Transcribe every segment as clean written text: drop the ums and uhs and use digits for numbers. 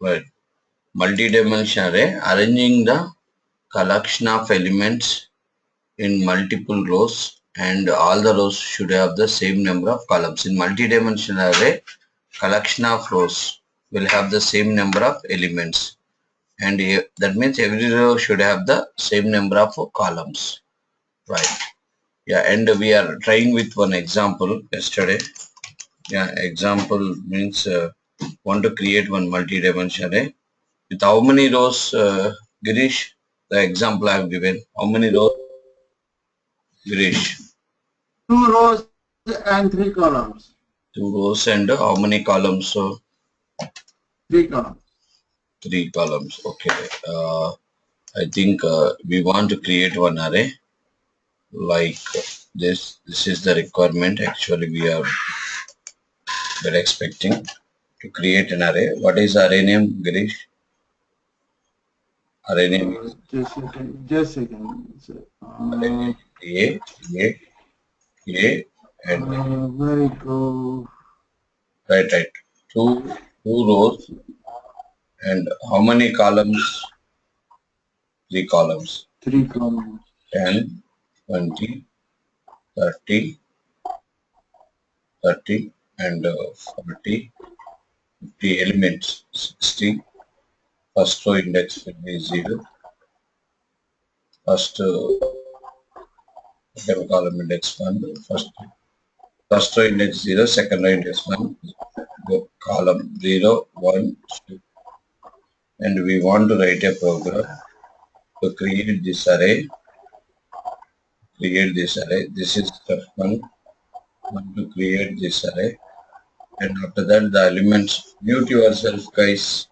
Right. Multi-dimensional array, arranging the collection of elements in multiple rows, and all the rows should have the same number of columns. In multi-dimensional array, collection of rows will have the same number of elements, and that means every row should have the same number of columns. Right. Yeah, and we are trying with one example yesterday. Yeah, example means want to create one multi-dimensional array with how many rows, Girish? The example I have given. How many rows, Girish? 2 rows and 3 columns. 2 rows and how many columns? So 3 columns. 3 columns. Okay. I think we want to create one array like this. This is the requirement. Actually, we're expecting to create an array. What is array name, Girish? Array name is Just a second. A, and where it go? right. Two rows and how many columns? 3 columns. 3 columns. 10, 20, 30, and 40, 50 elements. 60. First row index will be 0. First second column index 1. First row index 0. Second row index 1. Column 0, 1, 2. And we want to write a program to create this array. This is step 1. Want to create this array, and after that the elements. Mute yourself, guys.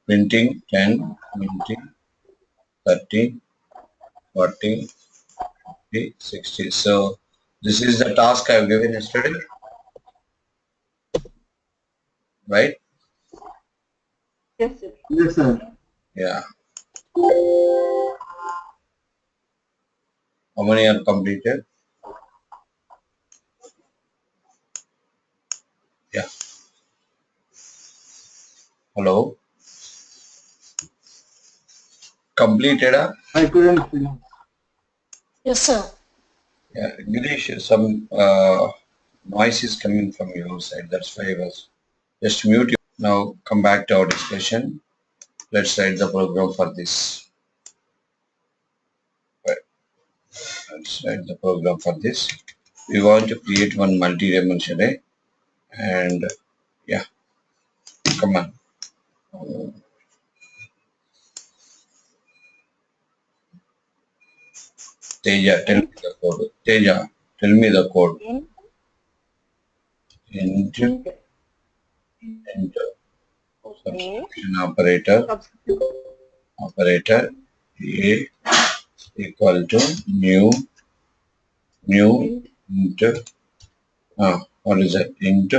Printing 10, 20, 30, 40, 50, 60. So this is the task I have given yesterday, right? Yes, sir. Yes, sir. Yeah. How many are completed? Yeah. Hello. Completed? I couldn't finish. Yes, sir. Yeah. Girish, some noise is coming from your side. That's why I was just mute you. Now come back to our discussion. Let's write the program for this. Right. Let's write the program for this. We want to create one multi-dimensional array, and yeah, come on. Teja, tell me the code. Teja, tell me the code. Int substitution operator a equal to new int what is that? Int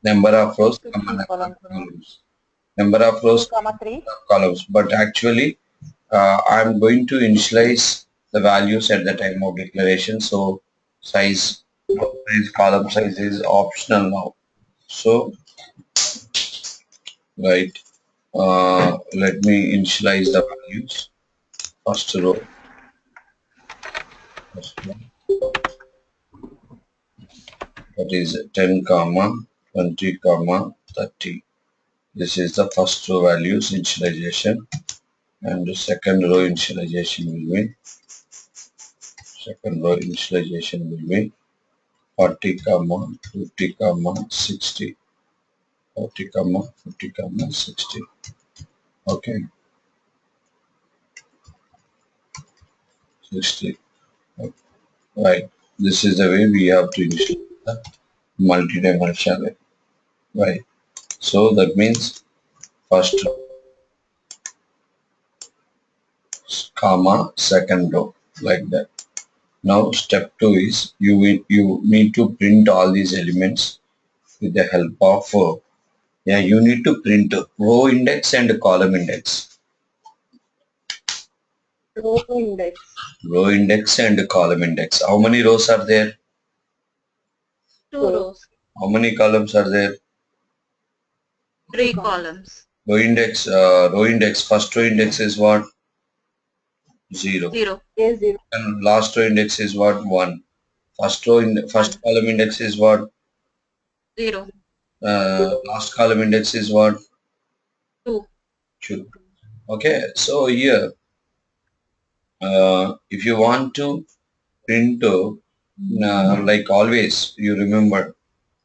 number of rows, columns. Number of rows, columns. But actually I'm going to initialize the values at the time of declaration. So column size is optional now. So right, let me initialize the values. First row, that is 10 comma 20 comma 30. This is the first row values initialization, and the second row initialization will be 40 comma 50 comma 60. 40 comma 50 comma 60. Okay, 60. Right, this is the way we have to initialize the multi-dimensional array. Right, so that means first row comma second row, like that. Now step 2 is you need to print all these elements with the help of you need to print row index and column index. Row index and column index. How many rows are there? 2 rows. How many columns are there? 3 columns. Row index, first row index is what? 0. 0. And last row index is what? 1. First row in first column index is what? 0. Last column index is what? 2. 2. Okay, so here, if you want to print, like always, you remember,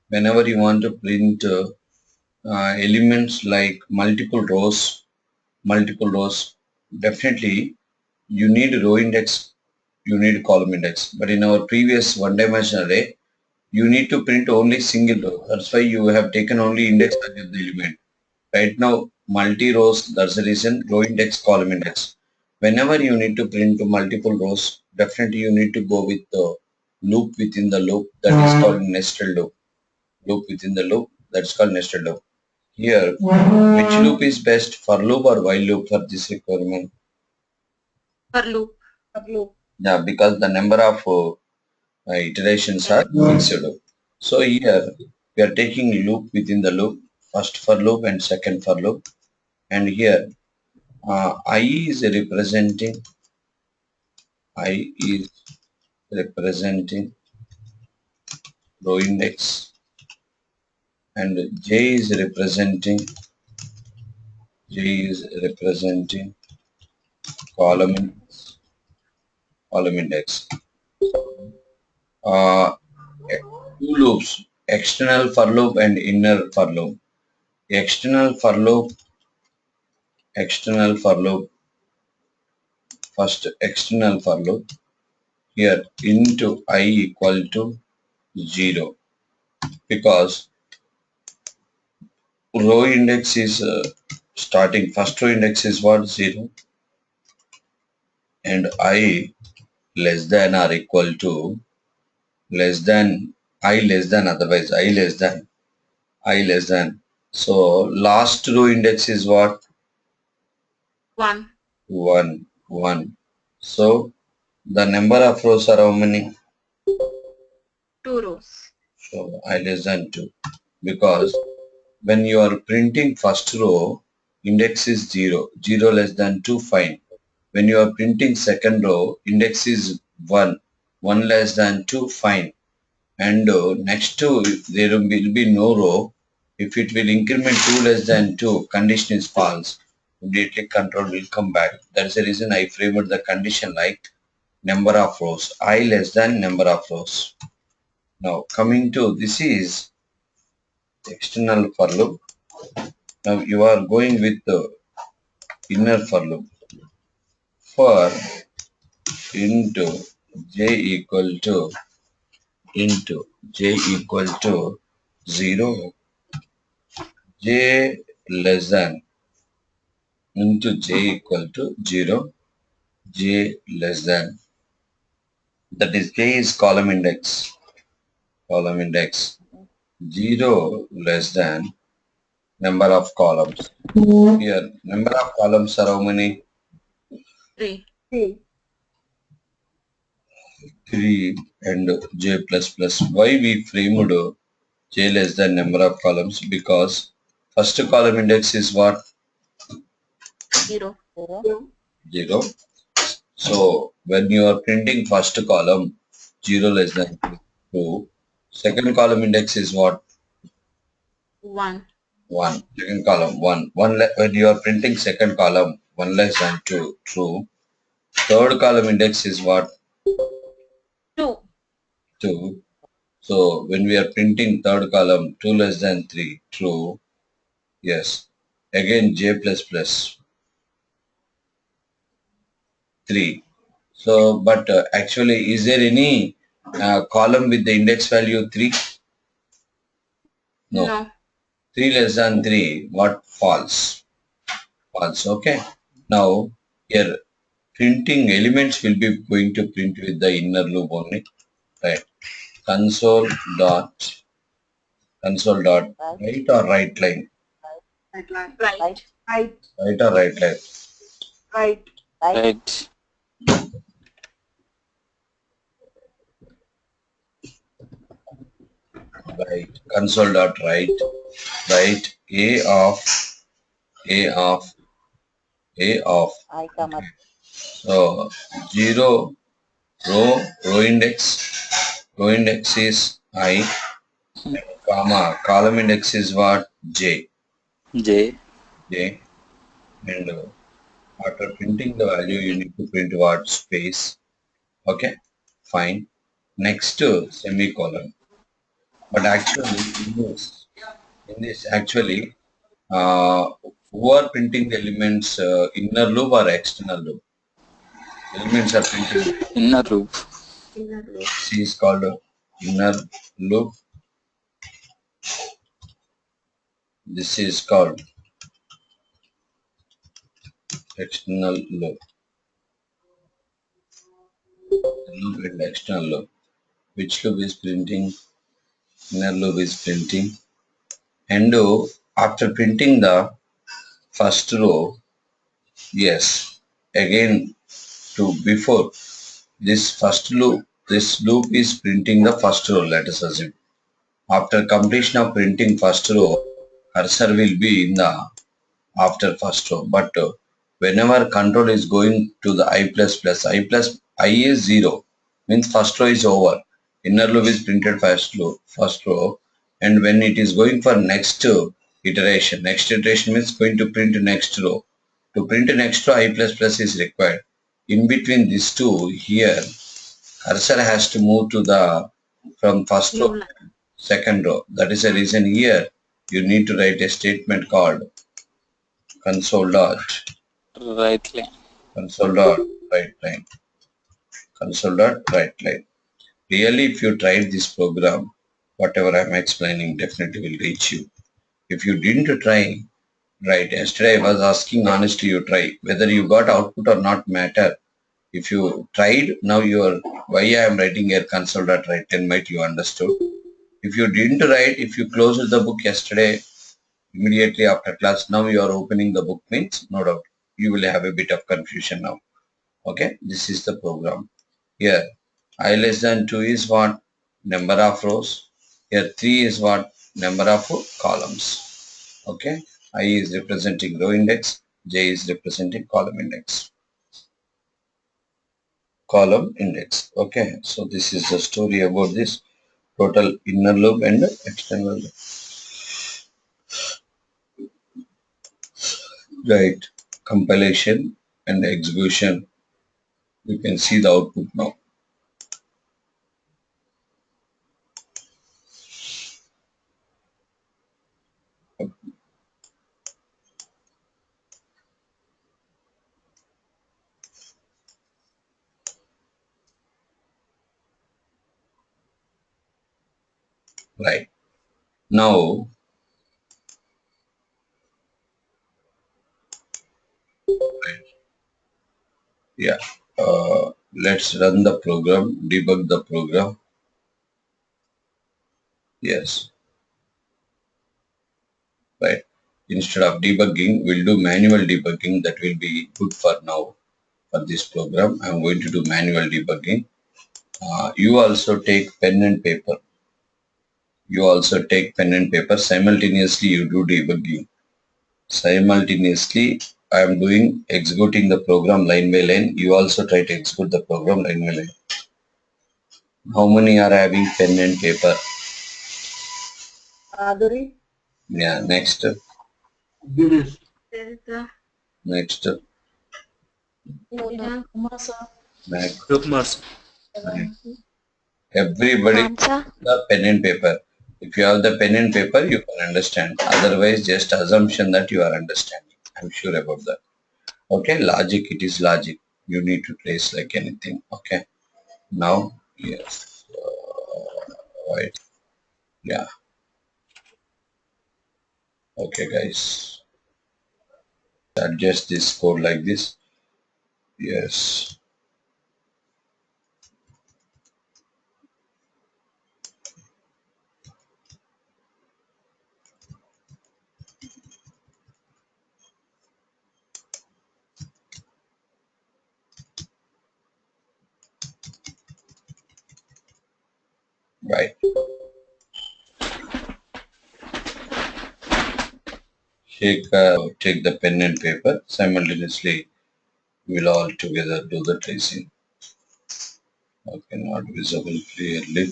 whenever you want to print elements like multiple rows, definitely you need row index, you need column index. But in our previous one-dimensional array, you need to print only single row. That's why you have taken only index value of the element. Right now, multi-rows, that's the reason row index, column index. Whenever you need to print to multiple rows, definitely you need to go with the loop within the loop, that is called nested loop. Loop within the loop, that's called nested loop. Here, which loop is best, for loop or while loop for this requirement? For loop. Yeah, because the number of iterations are fixed. So here we are taking loop within the loop, first for loop and second for loop, and here I is representing row index, and J is representing column column index. Uh, Two loops, external for loop and inner for loop. External for loop, first external for loop, here into I equal to 0, because row index is starting, first row index is what? 0, and I less than or equal to less than I less than, otherwise I less than. So last row index is what? 1. 1. So the number of rows are how many? 2 rows. So I less than 2, because when you are printing first row, index is 0. 0 less than 2, fine. When you are printing second row, index is 1. 1 less than 2, fine. And next to there will be no row. If it will increment 2 less than 2, condition is false. Immediately control will come back. That is the reason I framed the condition like number of rows. I less than number of rows. Now coming to this is external for loop. Now you are going with the inner for loop. For into j equal to into j equal to 0, j less than, into j equal to 0, j less than, that is j is column index 0 less than number of columns. Here number of columns are how many? 3. 3 and j plus plus. Why we framed j less than number of columns? Because first column index is what? 0. 0. So when you are printing first column, 0 less than 2. Second column index is what? 1. 1. Second column 1. When you are printing second column, 1 less than 2. True. Third column index is what? 2. 2. So when we are printing third column, 2 less than 3. True. Yes. Again j plus plus 3. So but actually is there any column with the index value 3? No. No. 3 less than 3, what? False. False, okay. Now, here printing elements will be going to print with the inner loop only, right? Console dot, right or right line? Right. Right or right line? Right. Right. Console dot write. Write A of A of. I comma So 0 row index is I, comma column index is what? J. J, and after printing the value you need to print what? Space. Okay, fine. Next semicolon. But actually in this actually who are printing the elements, inner loop or external loop? Elements are printed. Inner loop. Inner loop. C is called inner loop. This is called external loop. Loop and external loop. Which loop is printing? Inner loop is printing. And after printing the first row, yes, again to before this loop is printing the first row, let us assume. After completion of printing first row, cursor will be in the after first row. But whenever control is going to the I is 0, means first row is over. Inner loop is printed first row, and when it is going for next next iteration means going to print next row. To print next row, I plus plus is required. In between these two, here cursor has to move to the from first row New line. second row. That is the reason here you need to write a statement called console dot Right line. console dot write line console dot write line. Really, if you tried this program, whatever I'm explaining definitely will reach you. If you didn't try, right, yesterday I was asking honestly, you try whether you got output or not matter. If you tried, now you are why I am writing here console dot write line might you understood. If you didn't write, if you closed the book yesterday immediately after class, now you are opening the book means no doubt you will have a bit of confusion now. Okay, this is the program. Here I less than 2 is what? Number of rows. Here 3 is what? Number of columns. Okay, I is representing row index, J is representing column index. Column index. Okay, so this is the story about this total inner loop and external loop. Right, compilation and execution. You can see the output now. Right. Now, yeah, let's run the program, debug the program. Yes, right. Instead of debugging, we'll do manual debugging. That will be good for now for this program. I'm going to do manual debugging. You also take pen and paper. You also take pen and paper. Simultaneously, you do debugging. Simultaneously, I am doing executing the program line by line. You also try to execute the program line by line. How many are having pen and paper? Adri, Yeah, next, Girish. There is a next, Nina. next. Bookmarks. Everybody the pen and paper. If you have the pen and paper, you can understand. Otherwise, just assumption that you are understanding. I'm sure about that. Okay, logic, it is logic. You need to trace like anything. Okay. Now, yes. Right. Yeah. Okay, guys. Adjust this code like this. Yes. Right. take the pen and paper. Simultaneously, we'll all together do the tracing. Okay, not visible clearly.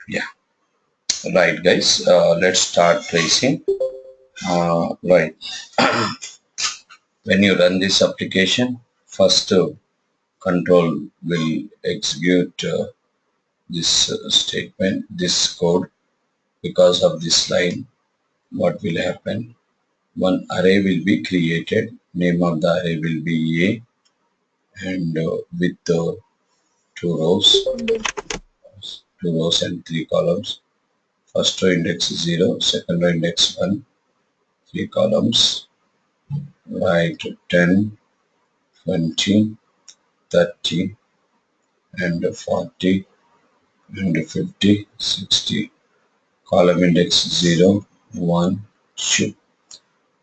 Yeah, right, guys. Let's start tracing. Right. When you run this application, first control will execute this statement, this code. Because of this line, what will happen? One array will be created. Name of the array will be A, and with two rows and three columns. First row index 0, second row index 1, three columns, right, 10, 20, 30, and 40, and 50, 60. Column index 0, 1, 2.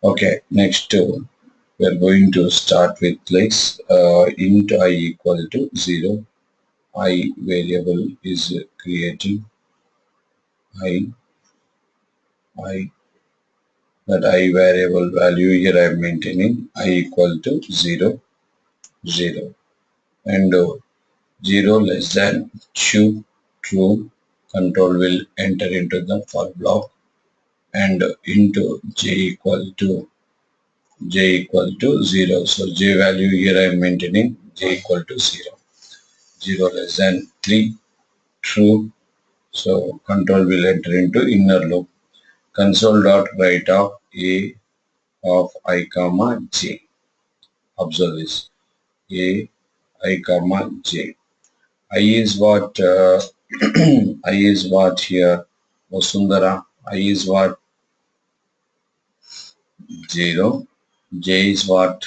Okay, next we are going to start with place int I equal to 0. I variable is creating I, I, that I variable value here I am maintaining I equal to 0, 0. And 0 less than true, control will enter into the for block, and into j equal to 0. So j value here I am maintaining j equal to 0. 0 less than 3, true. So control will enter into inner loop. Console dot write of a of I comma j. Observe this. A I comma j. I is what I is what here? Vasundhara. I is what? 0. J is what?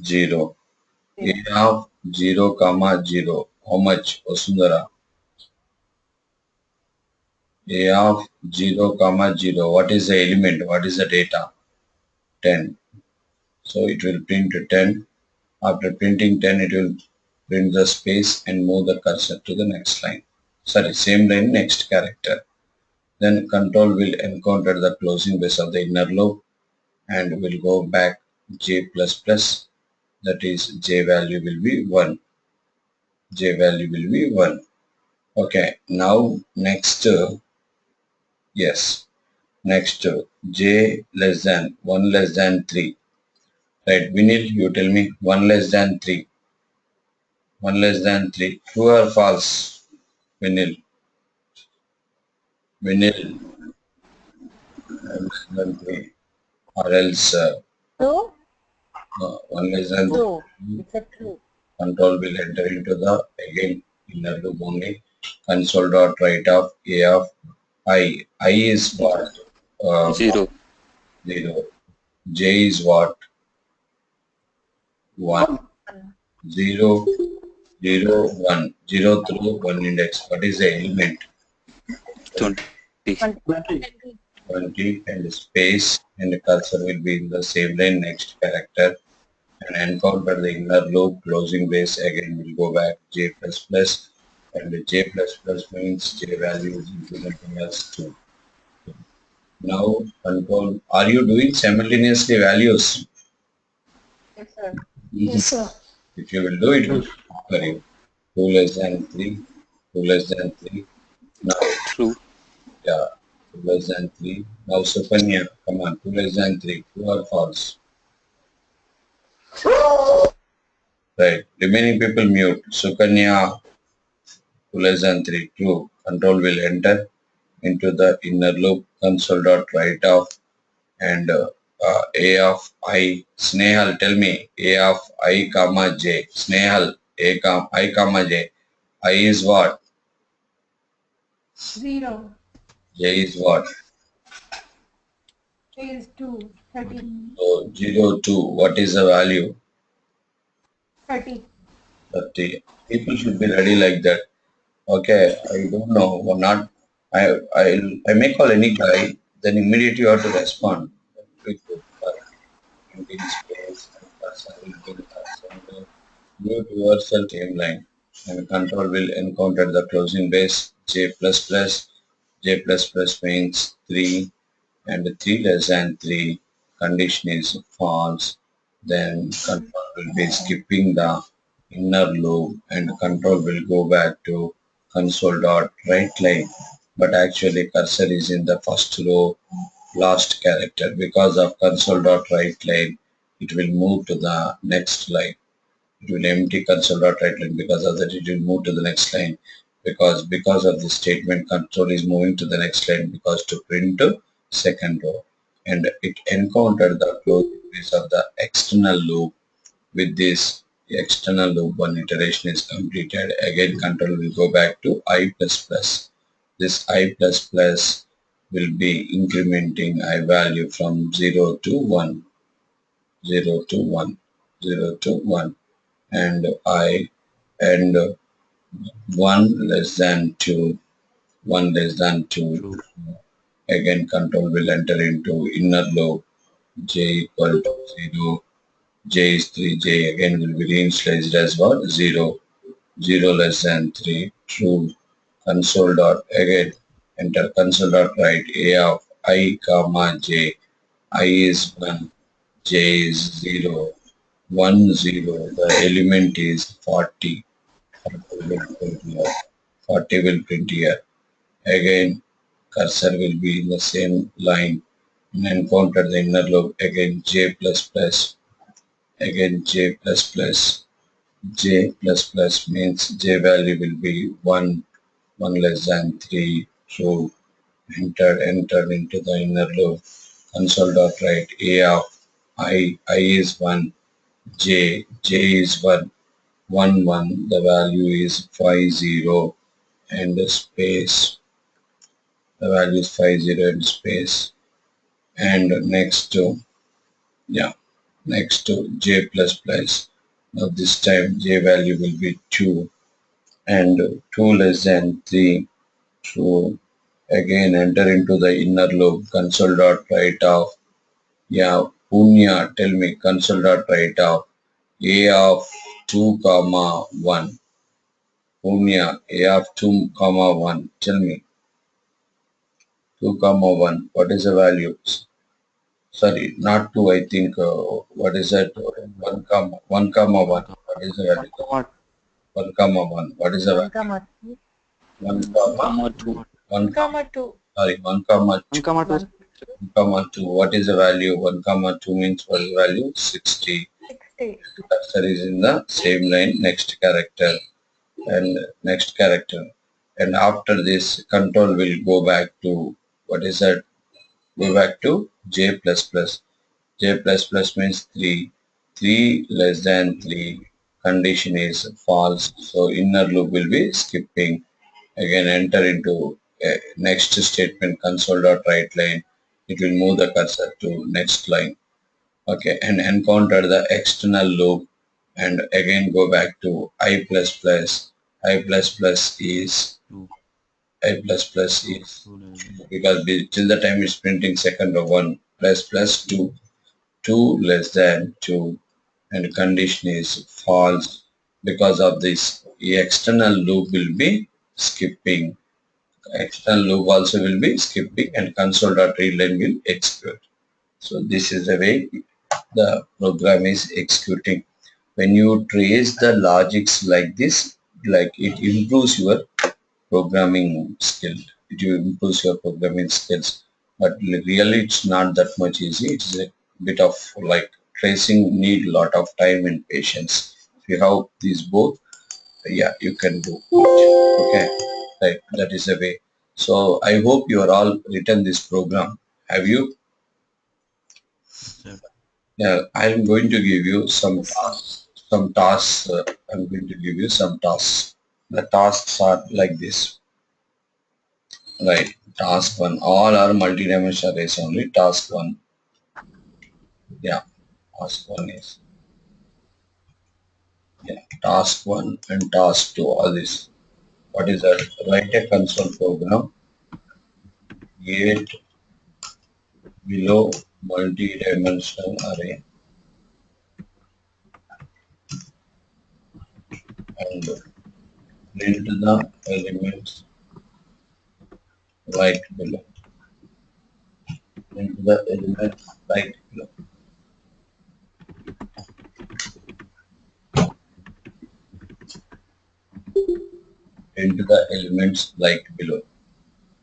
0. A of 0 comma 0. How much? Vasundhara. A of 0 comma 0. What is the element? What is the data? 10. So it will print 10. After printing 10, it will print the space and move the cursor to the next line. Sorry, same line, next character. Then control will encounter the closing base of the inner loop and will go back j plus plus, that is j value will be 1. J value will be 1. Okay, now next, yes, next j less than 1 less than 3. Right, Vinil, you tell me 1 less than 3. 1 less than 3. True or false? Vinil. Vinil, less than 3. Or else True? 1 less than 3. True. It's a true. Control will enter into the again inner loop only. Console dot write of a of I. I is what? 0. 0. J is what? 1. 0, 0, 1. 0 through 1 index. What is the element? 20. 20. 20, and space and the cursor will be in the same line, next character, and encounter the inner loop closing base again will go back j plus plus, and the j plus plus means j value is implementing as 2. Now control, are you doing simultaneously values? Yes, sir. Yes, sir. If you will do it, will Yes. for you. 2 less than 3, 2 less than 3. Now, True. yeah, 2 less than 3. Now Sukanya, come on, 2 less than 3. True or false? Right. Remaining people mute. Sukanya, 2 less than 3. True. Control will enter into the inner loop console dot write off, and a of I. Snehal, tell me a of I comma j. Snehal, I comma j. I is what? 0. J is what? J is 2. 30. So 0, 2. What is the value? 30. 30. People should be ready like that. Okay, I don't know. Or not. I may call any guy. Then immediately you have to respond. Quick, empty space and cursor will bring cursor move towards the same line, and control will encounter the closing base j plus plus. J plus plus means 3 and 3 less than 3 condition is false. Then control will be skipping the inner loop and control will go back to console dot right line. But actually cursor is in the first row last character. Because of console dot right line, it will move to the next line. It will empty console dot right line. Because of that, it will move to the next line. Because of this statement, console is moving to the next line because to print to second row, and it encountered the closing piece of the external loop. With this external loop, one iteration is completed. Again, control will go back to I plus plus. This I plus plus will be incrementing I value from 0 to 1, 0 to 1, 0 to 1, and I and 1 less than 2, 1 less than 2. True. Again, control will enter into inner loop j equal to 0. J is 3. J again will be reinitialized as what? 0. 0 less than 3. True. Console dot again enter console dot write a of I comma j. I is 1. J is 0. 1 0. The element is 40. 40 will print here. 40 will print here. Again, cursor will be in the same line and encounter the inner loop. Again, j plus plus. Again, j plus plus. J plus plus means j value will be 1, 1 less than 3. So enter into the inner loop. Console dot write a of I is 1. J is 1. 1 1. The value is 50 and the space. The value is 50 and space. And next to, yeah, next to j plus plus. Now this time j value will be 2 and 2 less than 3. So again enter into the inner loop. Console dot write off. Yeah, Punya, tell me console dot write off a of 2 comma 1. Punya, a of 2 comma 1. Tell me 2 comma 1. What is the value? Sorry, not 2. I think what is that? 1 comma 1 comma 1. What is the value? 1 comma 1. What is the 1 value? comma 2. 1 comma Comma 2. 1 1 comma 2. sorry 1 comma 2. 1 Comma 2. What is the value? 1 comma 2 means what is the value? 60. 60. Cursor is in the same line, next character and next character. And after this, control will go back to what is that? Go back to j plus plus. J plus plus means 3. 3 less than 3. Condition is false. So inner loop will be skipping. Again enter into next statement console dot write line. It will move the cursor to next line. Okay, and encounter the external loop and again go back to I plus plus. I plus plus is I plus plus is because till the time it's printing second of 1 plus plus 2. 2 less than 2 and condition is false. Because of this external loop will be skipping. External loop also will be skipping and console.readline will execute. So this is the way the program is executing. When you trace the logics like this, like it improves your programming skill. It will improve your programming skills. But really it's not that much easy. It's a bit of like tracing need a lot of time and patience. If you have these both, yeah, you can do it. Okay, right, that is the way. So I hope you are all written this program. Have you? Yeah, I'm going to give you some Yes, sir. tasks. Some tasks. I'm going to give you some tasks. The tasks are like this. Right. Task one. All are multi-dimensional arrays only. Task one. Yeah. Task one is. Yeah. Task one and task two. All this. What is that? Write a console program. Create below multi-dimensional array and print the elements right below. Print the elements right below. Print the elements right below.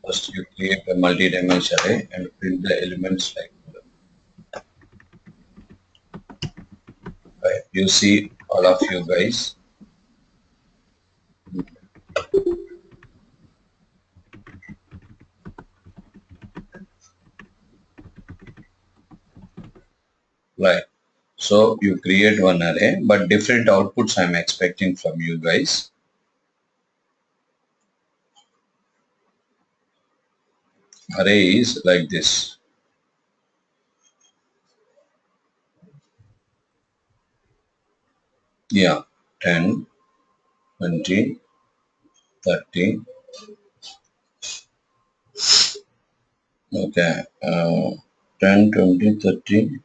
First you create a multi-dimensional array and print the elements right below. Right. You see all of you guys. Right. So you create one array, but different outputs I'm expecting from you guys. Array is like this. Yeah, 10, 20, 30. Okay, 10, 20, 30.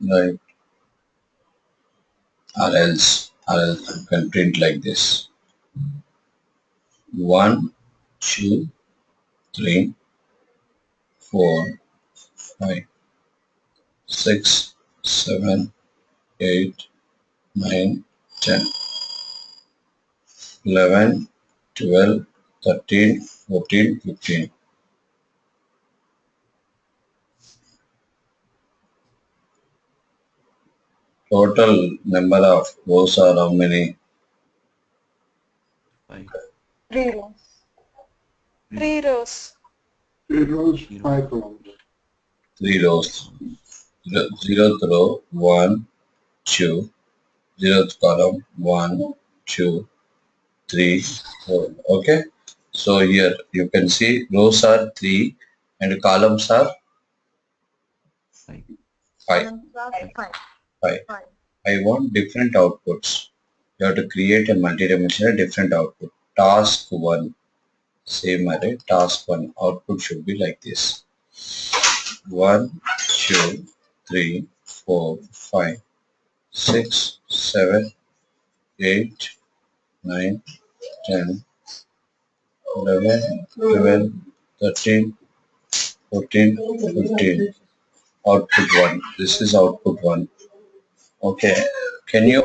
Right. Or else you can print like this. 1, 2, 3, 4, 5, 6, 7, 8, 9, 10, 11, 12, 13, 14, 15. Total number of rows are how many? 5. 3 rows. 3 rows. 3 rows, 5 columns. 3 rows. Zeroth row, 1, 2. Zeroth column, 1, 2, 3, 4. Okay. So here you can see rows are 3 and columns are 5. 5. Fine. 5. Fine. I want different outputs. You have to create a multi-dimensional different output. Task 1, same array, task 1 output should be like this. 1, 2, 3, 4, 5, 6, 7, 8, 9, 10, 11, 12, 13, 14, 15. Output 1. This is output 1. Okay. Can you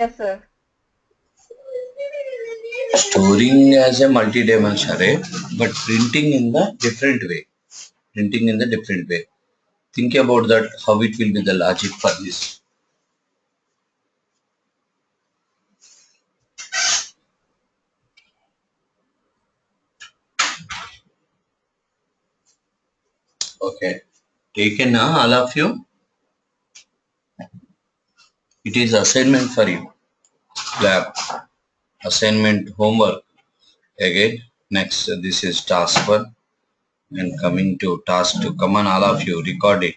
Yes, sir. storing as a multi-dimensional array, but printing in the different way? Printing in the different way. Think about that, how it will be the logic for this. Okay. Taken all of you. It is assignment for you. Lab. Assignment homework. Again. Next, this is task 1. And coming to task 2. Come on all of you. Record it.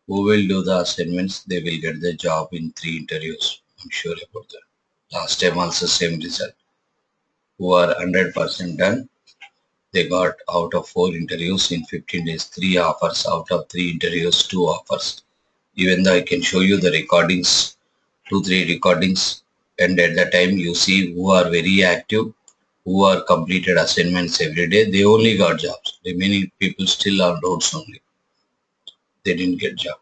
Who will do the assignments? They will get the job in 3 interviews. I'm sure about that. Last time also same result. Who are 100% done? They got out of 4 interviews in 15 days, 3 offers. Out of 3 interviews, 2 offers. Even though I can show you the recordings, 2-3 recordings, and at the time you see who are very active, who are completed assignments every day, they only got jobs. Remaining people still are roads only. They didn't get job.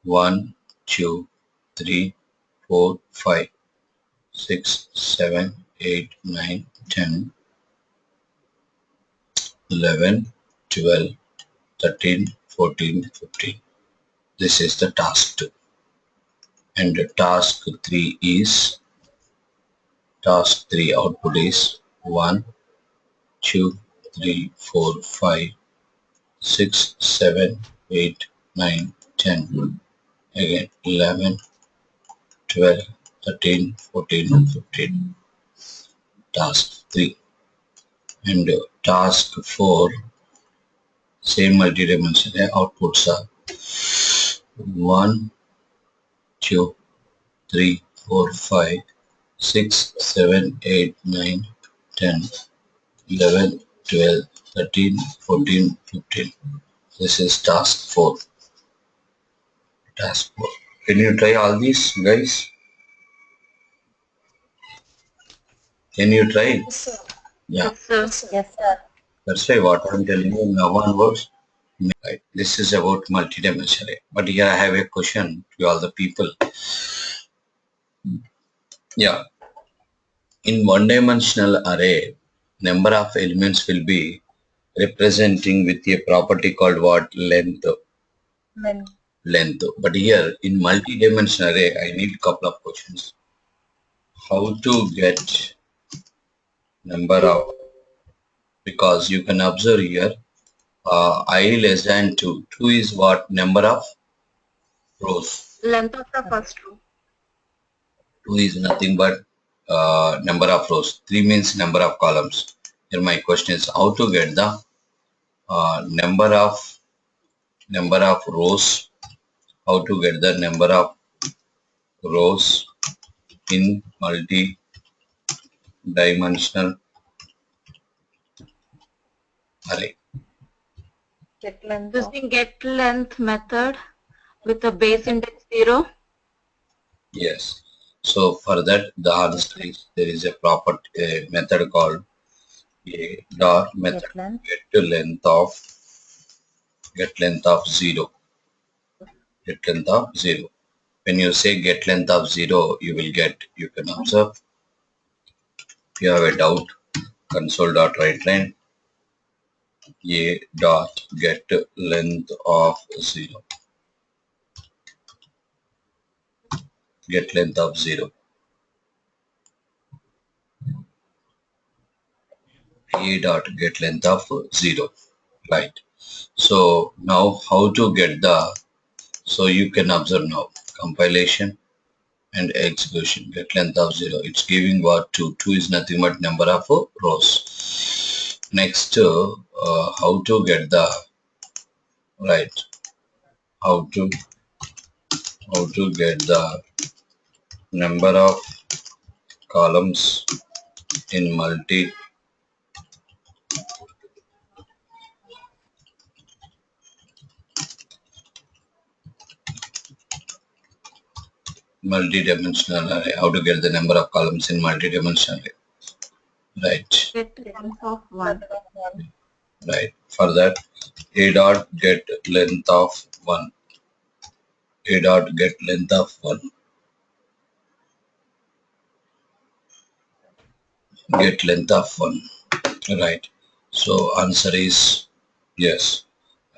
1, 2, 3, 4, 5, 6, 7, 8, 9, 10, 11, 12, 13, 14, 15. This is the task 2. And the task 3 is, task 3 output is 1, 2, 3, 4, 5, 6, 7, 8, 9, 10. Again 11, 12, 13, 14, 15. Task 3. And task 4, same multi-dimensional outputs are 1, 2, 3, 4, 5, 6, 7, 8, 9, 10, 11, 12, 13, 14, 15. This is task 4. Task 4. Can you try all these, guys? Can you try? Yes, sir. Yeah. Yes, sir. Yes, sir. That's why what I'm telling you now onwards. Right. This is about multidimensional array. But here I have a question to all the people. Yeah. In one-dimensional array, number of elements will be representing with a property called what? Length. Then Length. But here in multi-dimensional array, I need couple of questions. How to get number of, because you can observe here, I less than 2. 2 is what? Number of rows. Length of the first row. 2 is nothing but number of rows. 3 means number of columns. Here my question is how to get the number of rows. How to get the number of rows in multi-dimensional array. get length of. Using get length method with a base index 0. Yes. So for that the answer is there is a proper method called a dot method Get length. get length of 0. Get length of 0. When you say get length of 0, you will get, you can observe. If you have a doubt, console.writeline a dot get length of 0. Get length of 0. A dot get length of 0. Right. So now how to get the, so you can observe now compilation and execution. Get length of 0. It's giving what? 2. 2 is nothing but number of rows. Next, how to get the, right, how to get the number of columns in multi-dimensional array. How to get the number of columns in multi-dimensional array. Right. Get length of 1. Right. For that, a dot get length of 1. A dot get length of 1. Get length of 1. Right. So answer is yes.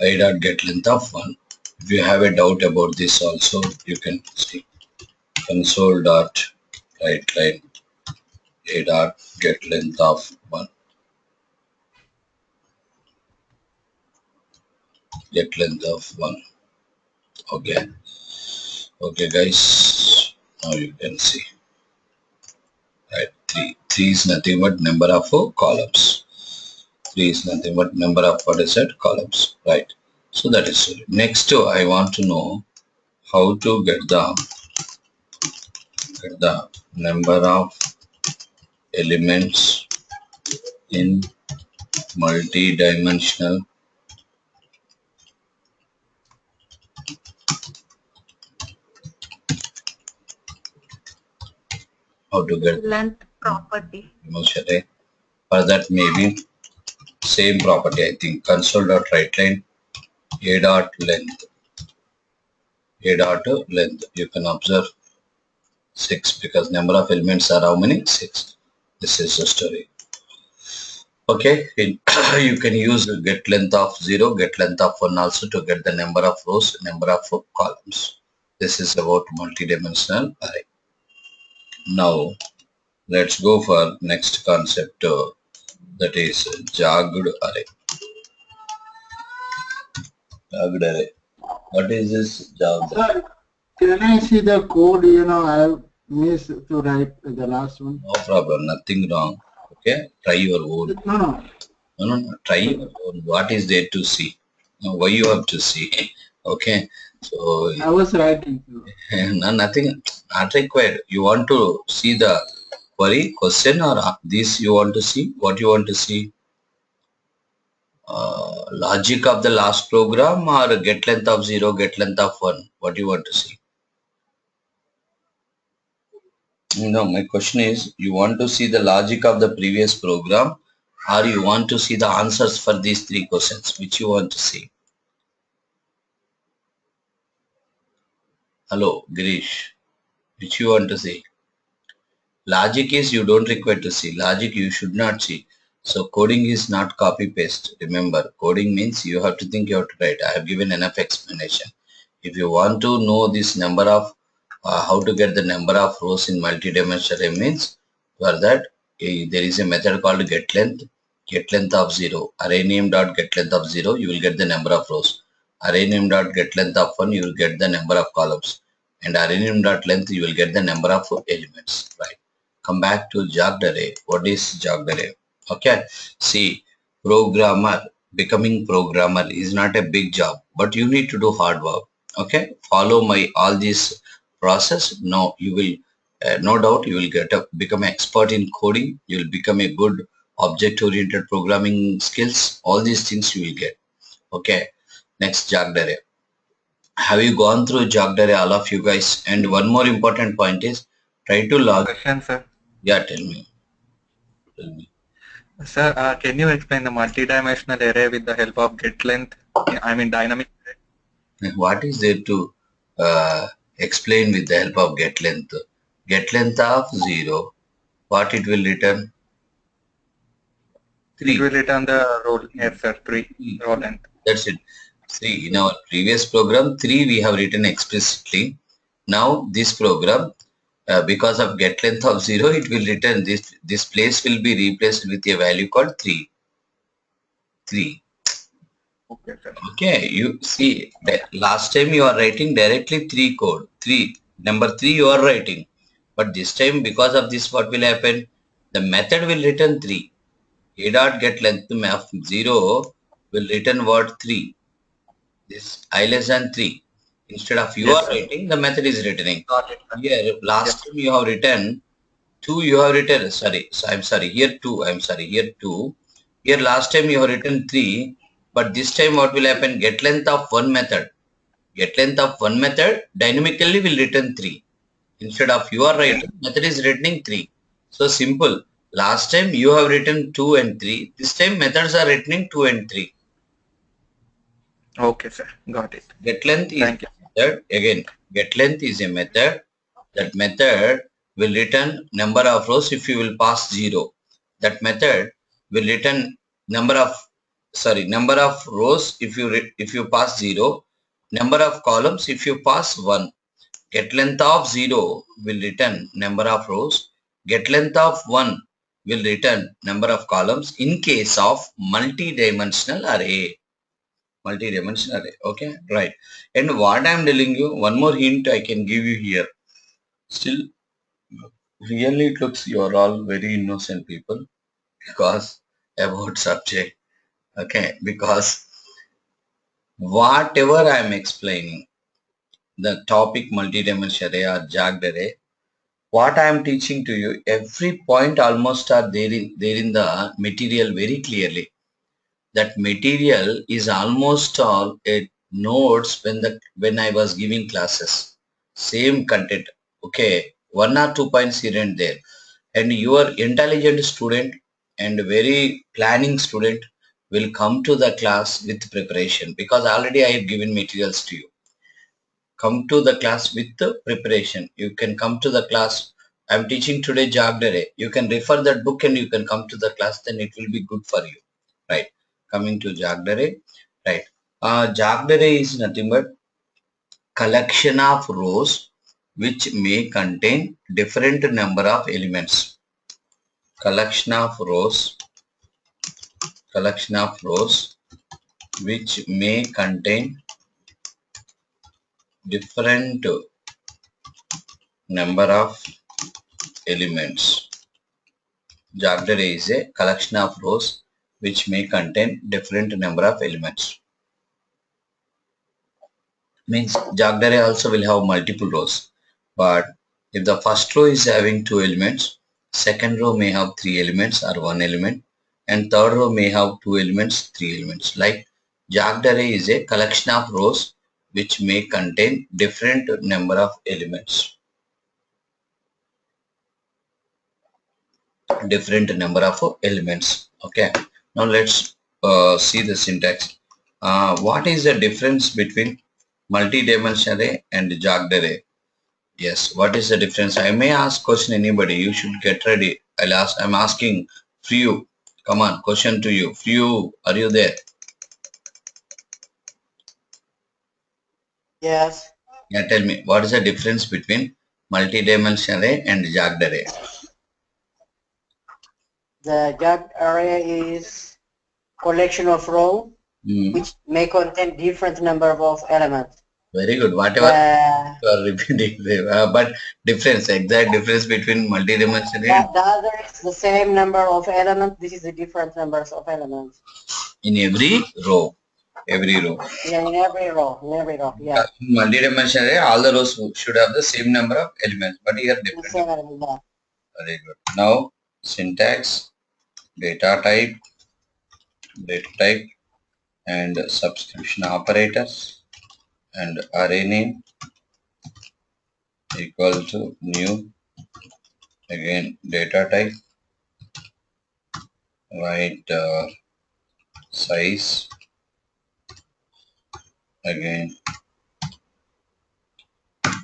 A dot get length of 1. If you have a doubt about this also, you can see console dot writeline a dot get length of 1. Get length of 1. Okay. Okay guys. Now you can see. Right. 3. 3 is nothing but number of columns. 3 is nothing but number of what is that? Columns. Right. So that is it. Next I want to know how to get the number of elements in multi-dimensional how to get Length property. dimensional array. For that maybe same property I think console.writeline a dot length you can observe 6 because number of elements are how many? 6. This is the story. Okay, you can use get length of 0, get length of 1 also to get the number of rows, number of columns. This is about multi-dimensional array. Now let's go for next concept that is jogged array. Jogged array. What is this jogged array? Sir, can I see the code? I have missed to write the last one. No problem, nothing wrong. Okay, try your own. No. No, try your own. What is there to see? Why you have to see? Okay, So I was writing. no, nothing, not required. You want to see the query question or this you want to see? What you want to see? Logic of the last program or get length of 0, get length of 1? What do you want to see? No, my question is, you want to see the logic of the previous program or you want to see the answers for these three questions? Which you want to see? Hello, Girish. Which you want to see? Logic is you don't require to see. Logic you should not see. So coding is not copy paste. Remember, coding means you have to think, you have to write. I have given enough explanation. If you want to know this number of how to get the number of rows in multi-dimensional array means, for that there is a method called get length of 0. Array name dot get length of 0, you will get the number of rows. Array name dot get length of 1, you will get the number of columns. And array name dot length, you will get the number of elements. Right. Come back to jogged array. What is jogged array? Okay. See, becoming programmer is not a big job, but you need to do hard work. Okay. Follow my all this process. No, you will, no doubt, you will become an expert in coding. You will become a good object-oriented programming skills. All these things you will get. Okay. Next, jogged array. Have you gone through jogged array, all of you guys? And one more important point is try to log. Question, sir. Yeah, tell me. Tell me. Sir, can you explain the multi-dimensional array with the help of get length? I mean dynamic array. What is there to explain with the help of get length? Get length of 0. What it will return? It 3. will return the row, yes, sir, 3 row length. That's it. See, in our previous program, 3 we have written explicitly. Now this program, because of get length of 0, it will return this place will be replaced with a value called 3. 3. Okay, sir. Okay, you see, last time you are writing directly 3 code. 3. Number 3 you are writing. But this time, because of this, what will happen? The method will return 3. A dot get length of 0 will return what? 3. This I less than 3. Instead of you Yes, are sir. writing, the method is returning. Got it, sir. Here, last time you have written 2, you have written, sorry, so I'm sorry, here 2, I'm sorry, here 2. Here last time you have written 3, but this time what will happen? Get length of one method. Get length of one method dynamically will return 3. Instead of you are writing, method is returning 3. So simple. Last time you have written 2 and 3. This time methods are returning 2 and 3. Okay, sir. Got it. Get length is Thank you. method. Again, get length is a method. That method will return number of rows if you will pass 0. That method will return number of rows if you pass 0. Number of columns if you pass 1. Get length of 0 will return number of rows. Get length of 1 will return number of columns in case of multi-dimensional array. Multi-dimensional array. Okay, right. And what I am telling you, one more hint I can give you here. Still, really it looks you are all very innocent people because about subject. Okay, because whatever I am explaining, the topic multi-dimensional array or jogged array, what I am teaching to you, every point almost are there in the material very clearly. That material is almost all notes when I was giving classes. Same content. Okay, 1 or 2 points here and there. And your intelligent student and very planning student will come to the class with preparation because already I have given materials to you. Come to the class with the preparation. You can come to the class. I'm teaching today jogged array. You can refer that book and you can come to the class, then it will be good for you. Right. Coming to jogged array. Right. Jogged array is nothing but collection of rows which may contain different number of elements. Collection of rows which may contain different number of elements. Jogged array is a collection of rows which may contain different number of elements. Means jogged array also will have multiple rows. But if the first row is having two elements, second row may have three elements or one element, and third row may have two elements, three elements. Like jogged array is a collection of rows which may contain different number of elements. Different number of elements. Okay. Now let's see the syntax. What is the difference between multi-dimensional array and jogged array? Yes, what is the difference? I may ask question anybody. You should get ready. I'm asking Few. Come on, question to you. Few, are you there? Yes, Yeah, tell me, what is the difference between multi-dimensional array and jogged array? the job area is collection of row Hmm, which may contain different number of elements. very good. Whatever The, you are repeating, but difference, exact difference between multi-dimensional array the other is the same number of elements. This is the different numbers of elements. in every row. Every row. Yeah, in every row, yeah. In multi-dimensional array, all the rows should have the same number of elements, but here The different. same element, yeah. Very good. Now syntax, data type, and subscription operators, and array name equal to new, again data type, right, size, again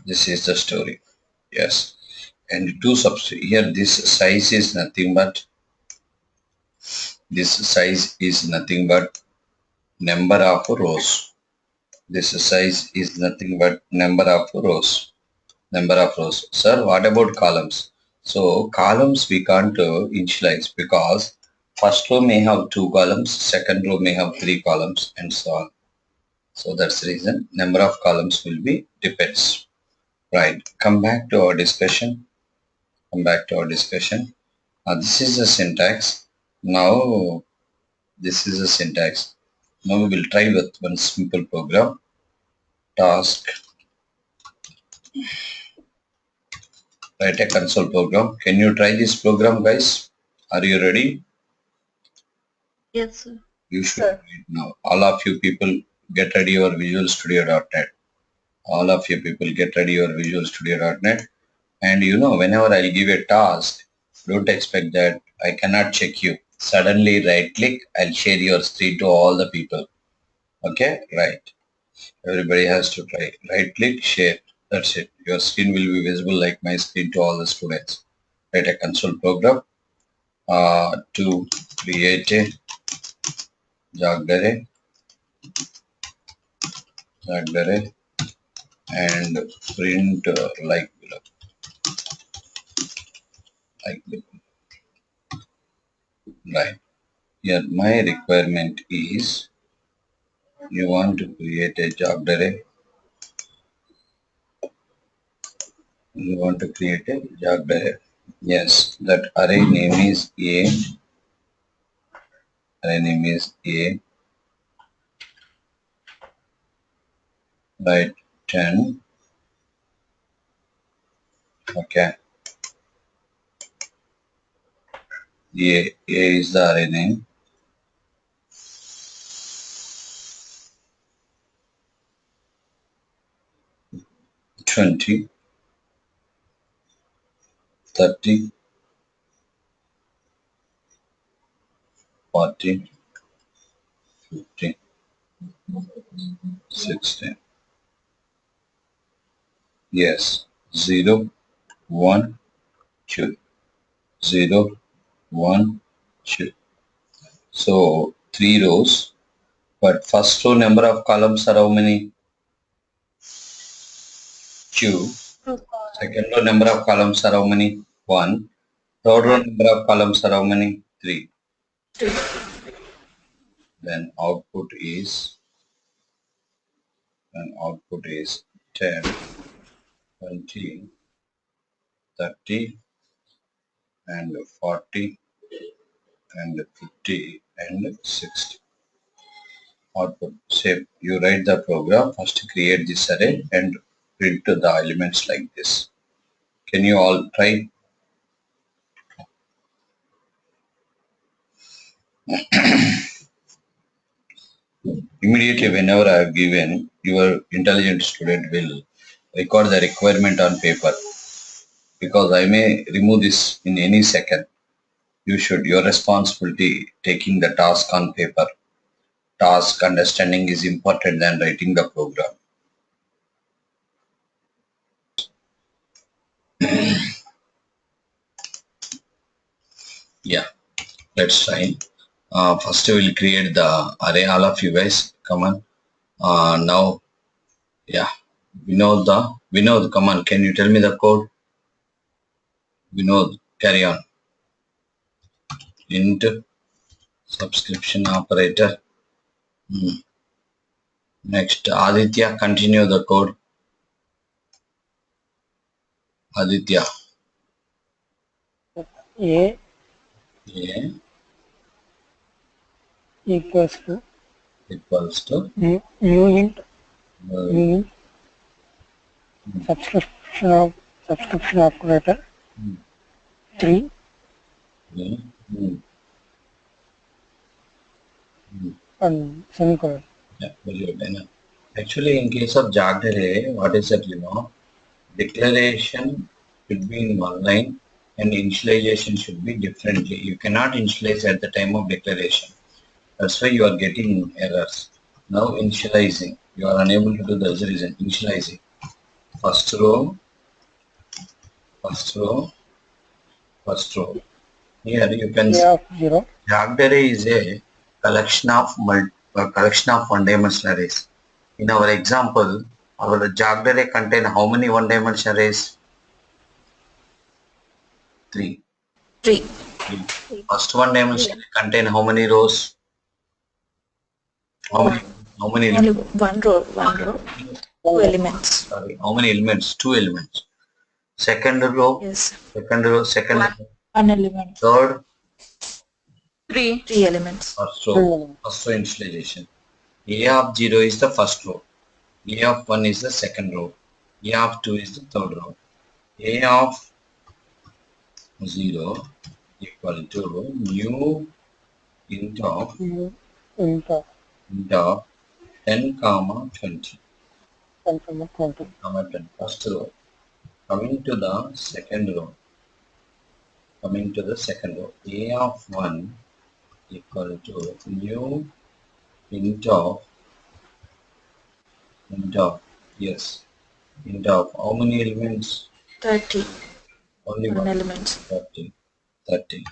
this is the story. Yes, and two subs here. This size is nothing but number of rows. This size is nothing but number of rows. Sir, what about columns? So columns we can't initialize because first row may have two columns, second row may have three columns, and so on. So that's the reason number of columns will be depends. Right. Come back to our discussion. This is the syntax. Now this is the syntax. Now we will try with one simple program. Task. Write a console program. Can you try this program, guys? Are you ready? Yes, sir. You should Sure. right now. All of you people get ready your Visual Studio.net. All of you people get ready your Visual Studio.net. And you know, whenever I'll give a task, don't expect that I cannot check you. Suddenly right click, I'll share your screen to all the people. Okay, right. Everybody has to try. Right click, share. That's it. Your screen will be visible like my screen to all the students. Write a console program to create a jog array, and print like below. Like below. Right. Here my requirement is you want to create a job array. You want to create a job array. Yes, that array name is A. Array name is A. Right. 10. Okay. A is the array name. 20, 30, 40, 50, 60. Yes. 0, 1, 2. 0, 1, 2. So 3 rows. But first row number of columns are how many? 2. Two columns. Second row number of columns are how many? 1. Third row number of columns are how many? 3. Then output is 10, 20, 30, and 40, and 50, and 60. output. Say you write the program, first create this array and print the elements like this. Can you all try? Immediately whenever I have given, your intelligent student will record the requirement on paper, because I may remove this in any second. Your responsibility taking the task on paper. Task understanding is important than writing the program. Yeah, let's try. First we will create the array. All of you guys, come on. Now, yeah, Vinod, come on. Can you tell me the code? Vinod, carry on. Int subscription operator. Next, Aditya, continue the code. Aditya. A Yeah, equals to new new int subscription operator 3 yeah, and semicolon. yeah, very good. Actually, in case of jogged array, what is that, declaration should be in one line and initialization should be differently. You cannot initialize at the time of declaration. That's why you are getting errors. Now initializing, you are unable to do the reason. Initializing. First row, first row, first row. Here you can see A of 0 jogged array is a collection of one-dimensional arrays. In our example, our jogged array contain how many one-dimensional arrays? 3. 3. First one dimension contain how many rows? How many? How many? Only one row. 2 elements. Sorry, how many elements? 2 elements. Second row. Yes. Second row. Second. One element. Third. 3. 3 elements. First row. First row initialization. A of 0 is the first row. A of 1 is the second row. A of 2 is the third row. A of 0 equal to new int of 10 comma 20. 20. First row. Coming to the second row. A of 1 equal to new int of how many elements? 30. Only One one. elements. 30.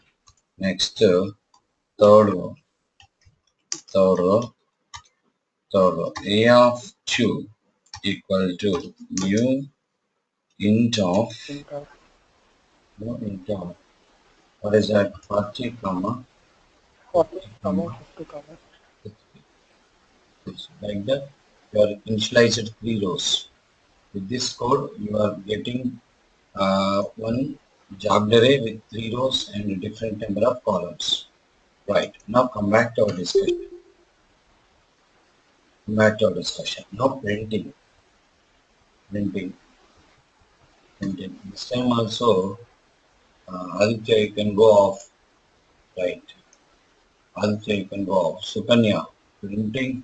Next, third row. A of 2 equal to new int of what is that? 40 comma 50 comma 60. Like that, you are initialized 3 rows. With this code, you are getting one jogged array with 3 rows and a different number of columns. Right. Now come back to our discussion. Now printing. This time also, Aditya, you can go off. Right. Aditya, you can go off. Sukanya, printing.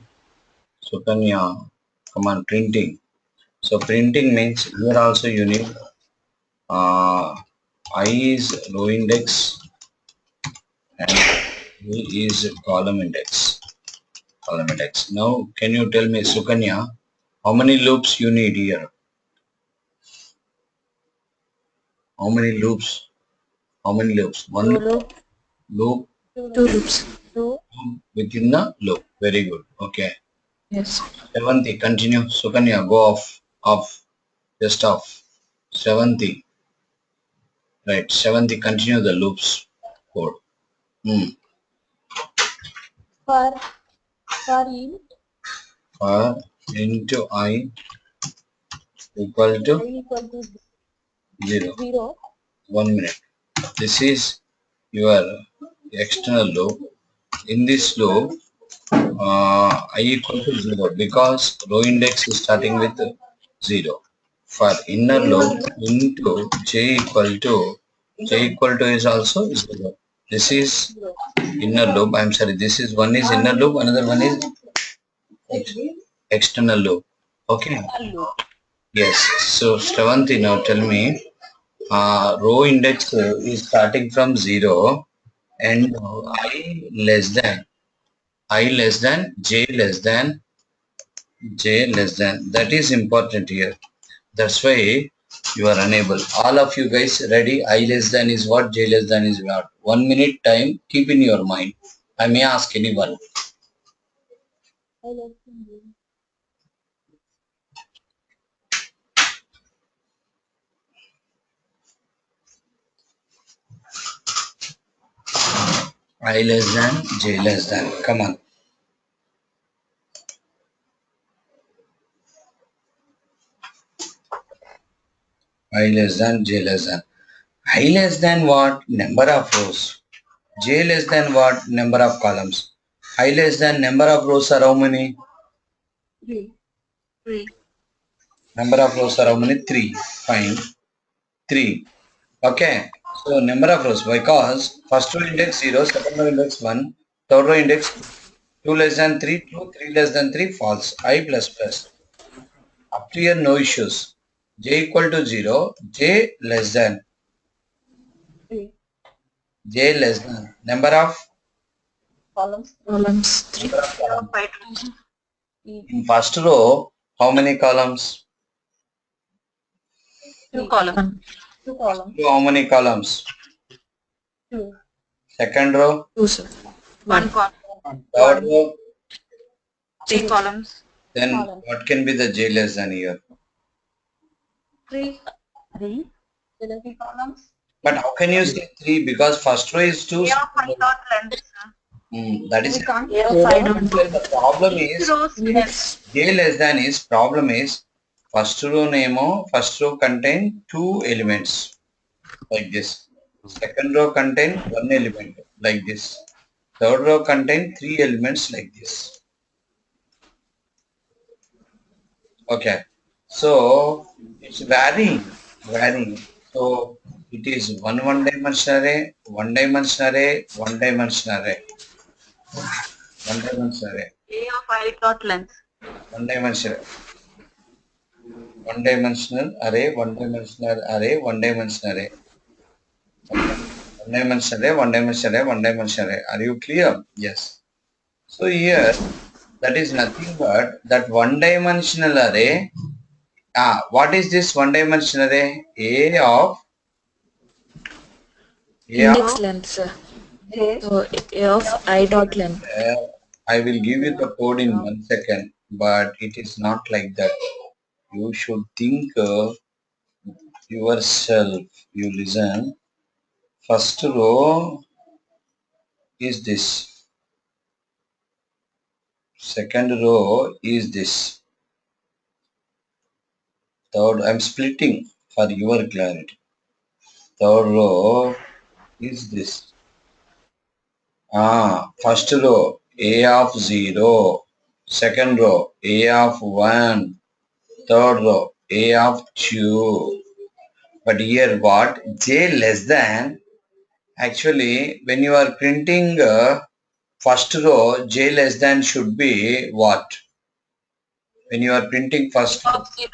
Sukanya, come on, printing. So printing means here also you need I is row index and E is column index. Now can you tell me, Sukanya, how many loops you need here? How many loops? One loop 2 loops. within the loop. Very good. Okay. Yes. Seventy, continue. Sukanya, go off. Just off. 70. Right. 70, continue the loops code. For Into I equal to equal to 0. 0. 1 minute. This is your external loop. In this loop, I equal to 0 because row index is starting with 0. For inner loop into j equal to is also 0. This is inner loop. I'm sorry. This is one is inner loop. Another one is external loop. Okay. Yes. So Shravanti, now tell me. Row index is starting from 0 and I less than j less than. That is important here. That's why you are unable. All of you guys ready? I less than is what? J less than is what? 1 minute time. Keep in your mind. I may ask anyone. I less than J less than. Come on. I less than J less than. I less than what? Number of rows. J less than what? Number of columns. I less than number of rows are how many? 3. Number of rows are how many? 3. Fine. 3. Okay. So number of rows because first row index 0, second row index 1, third row index 2. 2 less than 3, 2, 3 less than 3, false. I plus plus. Up to here no issues. J equal to 0, J less than. J less than. Number of Columns. number of columns. In first row, how many columns? 2 columns. 2 columns. How many columns? 2. Second row, 1 column. third row, 3 columns. then what can be the J less than here? 3. 3 columns. But how can you say 3? Because first row is 2. A of I dot length. That is We can't. the problem is Rows length. J less than is problem is first row name first row contain 2 elements like this. Second row contain 1 element like this. Third row contain 3 elements like this. Okay. So it's varying. So it is one dimensional array, one dimensional array, one dimensional array, one dimensional array, A of I dot length. one dimensional, one dimensional array, one dimensional array, one dimensional array, one dimensional array, one dimensional array, one dimensional array. Are you clear? Yes. So here that is nothing but that one dimensional array. What is this one dimensional array? Index length, sir. J. So A of I dot length. I will give you the code in 1 second, but it is not like that. You should think yourself. You listen. First row is this. Second row is this. Third, I'm splitting for your clarity. Third row is this. First row A of 0. Second row A of 1. Third row A of 2. But here what? J less than. Actually, when you are printing first row, J less than should be what? When you are printing first row, Of 0.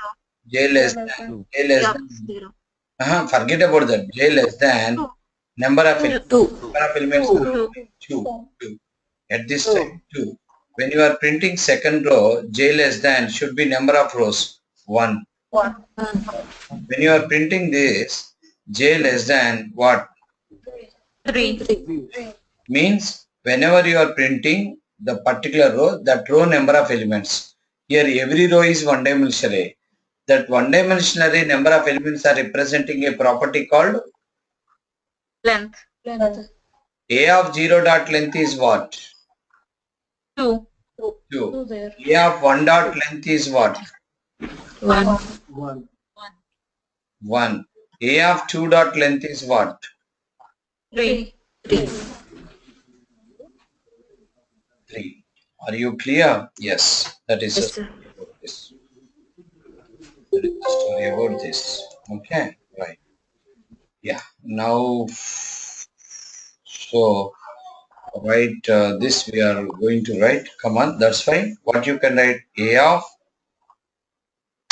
J less than. J less A of than. 0. Forget about that. J less than. 2. Number of elements. 2. Number of elements. 2. 2. At this time, 2. When you are printing second row, J less than should be number of rows. 1. 1. When you are printing this, J less than what? 3. Means whenever you are printing the particular row, that row number of elements. Here every row is one dimensional array. That one dimensional array number of elements are representing a property called Length. A of 0 dot length is what? 2. 2. A of 1 dot length is what? 1. 1. A of 2 dot length is what? 3. 3. 3. Are you clear? Yes, that is the Yes, sir. story about this. That is the story about this. Okay, right. Yeah. Now, so write this we are going to write. Come on, that's fine. What you can write? A of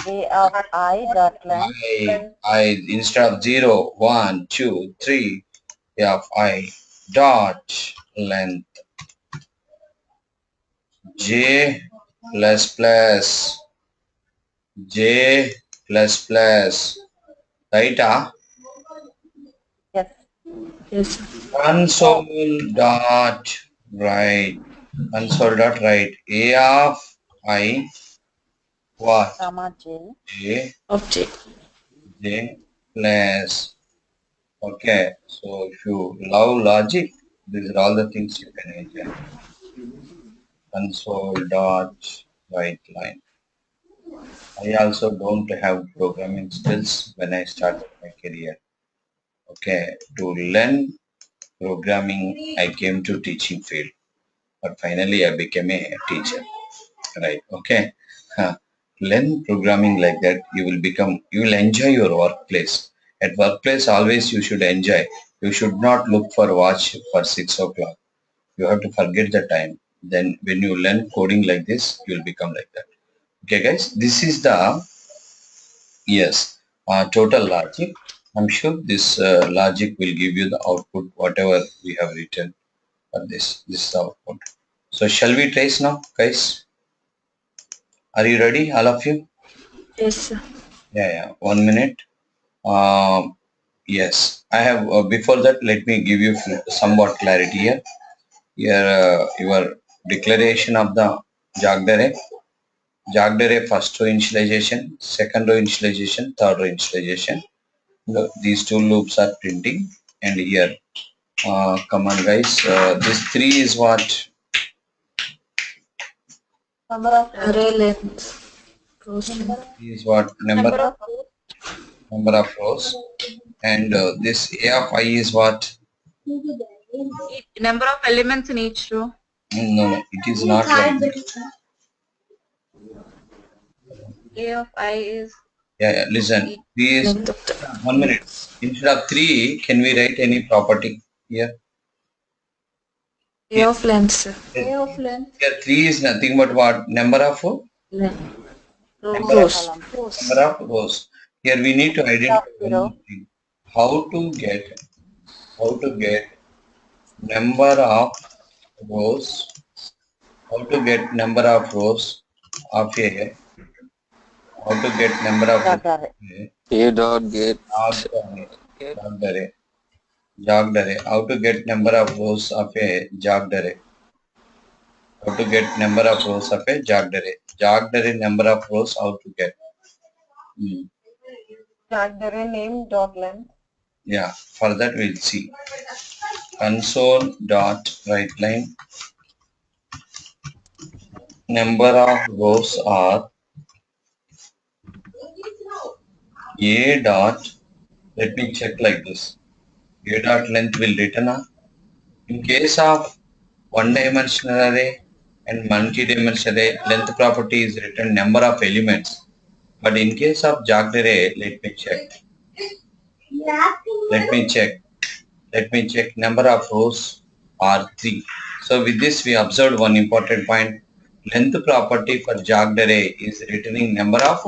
A of I dot length. I instead of 0, 1, 2, 3. A of I dot length J plus plus J plus plus. Right? Yes. Yes, sir. Console dot write. Console dot write. A of I what? Comma J. J Object. J plus. Okay. So if you love logic, these are all the things you can enjoy. Console dot write line. I also don't have programming skills when I started my career. Okay. To learn programming, I came to teaching field, but finally I became a teacher. Right. Okay. Huh. Learn programming like that. You will enjoy your workplace. At workplace, always you should enjoy. You should not look for watch for 6 o'clock. You have to forget the time. Then when you learn coding like this, you will become like that. Okay, guys. This is the, yes, total logic. I'm sure this logic will give you the output, whatever we have written for this. This is the output. So shall we trace now, guys? Are you ready, all of you? Yes, sir. Yeah. 1 minute. Um, yes, I have. Before that, let me give you somewhat clarity here. Here, your declaration of the Jagdare. Jagdare first row initialization, second row initialization, third row initialization. These two loops are printing, and here, come on, guys. This three is what? Number of rows. Array length. Rows length. Is what Number number of of rows, and this A of I is what? number of elements in each row. No, it is not like that. A of I is Yeah. Listen. each. Three is Length of the 1 minute. Instead of three, can we write any property here? A of length, sir. A of length. Here three is nothing but what? Number of Length. number of, Rows. number of rows. Here we need to identify one Zero. more thing. How to get number of rows. How to get number of rows of a. How to get number of rows Dot array. of a. A dot get Jogged array. Jogged array. How to get number of rows of a jogged array. How to get number of rows of a jogged array. Jogged array number of rows how to get. Jogged array name dot length. Yeah, for that we'll see. Console dot write line. Number of rows are a dot. Let me check like this. A dot length will return a. In case of one-dimensional array and multi-dimensional array, length property is written number of elements. But in case of jogged array, let me check. Let me check. Let me check. Number of rows are 3. So with this we observed one important point. Length property for jogged array is returning number of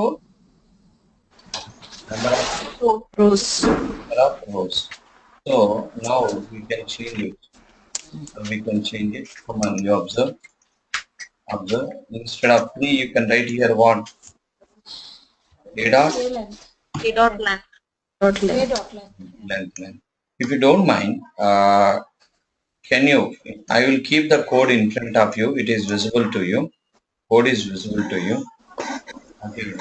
Rows. rows. So now we can change it. Come on, you observe. Observe. Instead of 3, you can write here what? A dot A dot length. Dot length. length. If you don't mind, can you? I will keep the code in front of you. It is visible to you. Code is visible to you. Okay.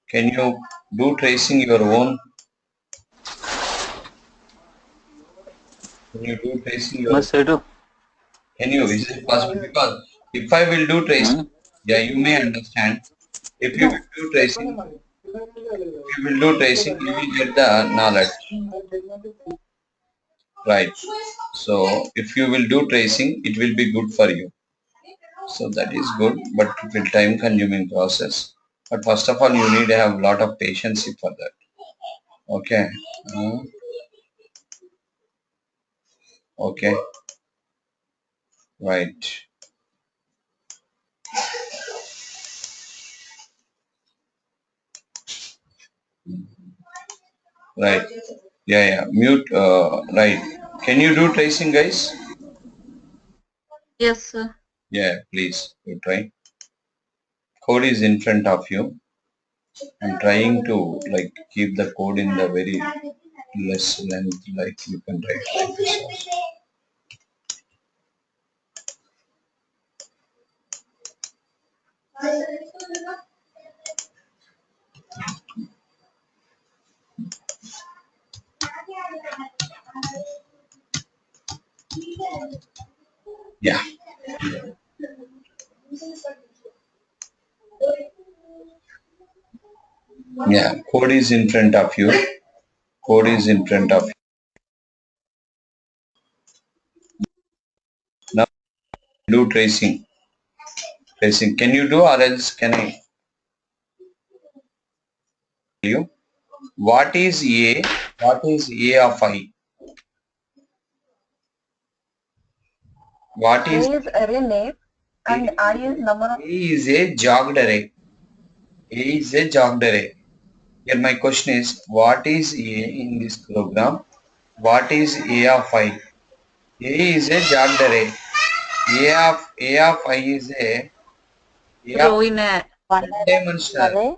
Can you do tracing your own? Can you do tracing your? must say to Can you? Is it possible? Because if I will do tracing, yeah, you may understand. If you will do tracing, you will get the knowledge. Right. So if you will do tracing, it will be good for you. So that is good, but it will time consuming process. But first of all, you need to have a lot of patience for that. Okay. Uh, okay. Right. Right. Yeah, yeah. Mute. Right. Can you do tracing, guys? Yes, sir. Yeah, please. You try. Code is in front of you. I'm trying to like keep the code in the very less length, like you can write like this also. Yeah. Yeah. Code is in front of you. Code is in front of you. Now do tracing. Tracing. Can you do or else can I tell you? What is A? What is A of I? What A is is array name A? and I is number A of. is a jogged array. A is a jogged array. Here my question is, what is A in this program? What is A of I? A is a jogged array. A of I is A of Row in a One dimensional. array.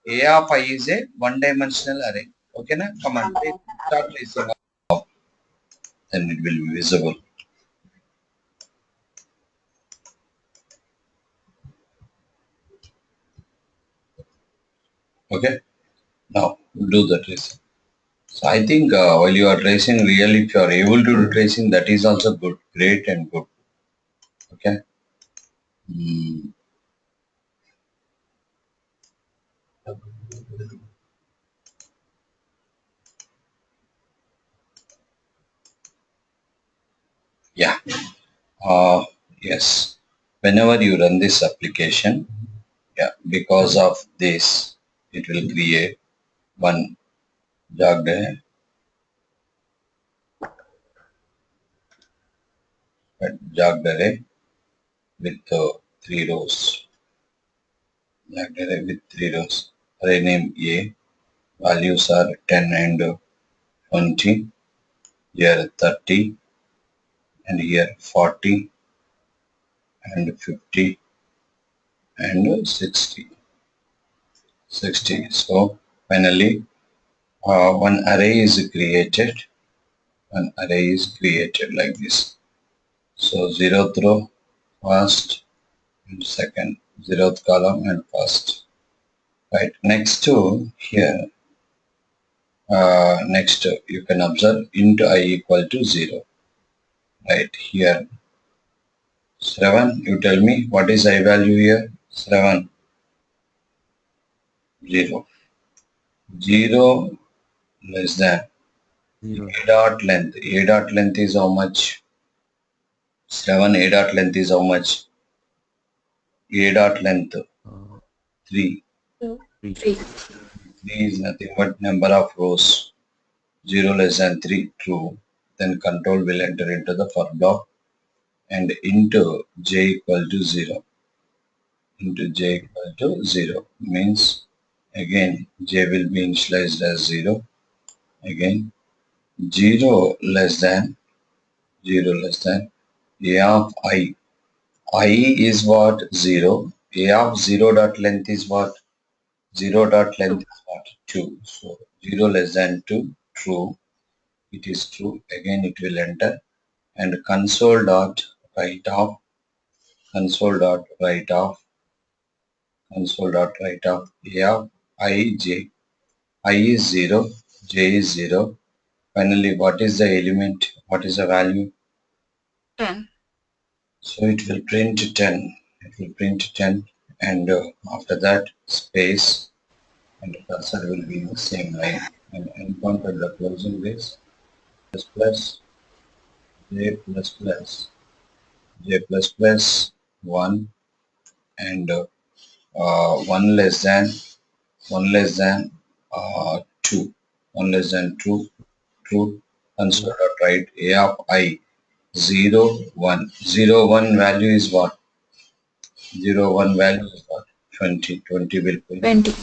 A of I is a one-dimensional array. Okay, na? Come on, start tracing. Then it will be visible. Okay. Now do the tracing. So I think while you are tracing, really, if you are able to do tracing, that is also good, great and good. Okay. Mm, yeah. Yes. Whenever you run this application, yeah, because of this, it will create one jogged array, jogged array with three rows. Jogged array with three rows. Array name A. Values are 10 and 20. Here 30 and here 40 and 50 and 60. 60. So finally, one array is created. One array is created like this. So zeroth row, first and second, zeroth column and first. Right. Next to here, next you can observe int I equal to 0. Right here, 7. You tell me what is I value here? 7, 0. 0 less than 0. a dot length. A dot length is how much? 7. A dot length is how much? A dot length Uh, 3. 3. 3. 3 is nothing but number of rows. 0 less than 3, true. Then control will enter into the for block and into j equal to 0. Into j equal to 0 means again j will be initialized as 0. Again 0 less than 0 less than a of I. I is what? 0. A of 0 dot length is what? 0 dot length 2. is what? 2. So 0 less than 2, true. It is true. Again it will enter and console dot write off, console dot write off, console dot write off a of I j. I is 0, j is 0. Finally, what is the element? What is the value? 10. So it will print 10. It will print 10 and after that space and the cursor will be in the same line and encounter the closing brace plus j plus plus j plus plus 1 and 1 less than 2. 1 less than 2, true. Console dot write a of I 0 1. 0 1 value is what? 0 1 value is what? 20. 20 will be 20.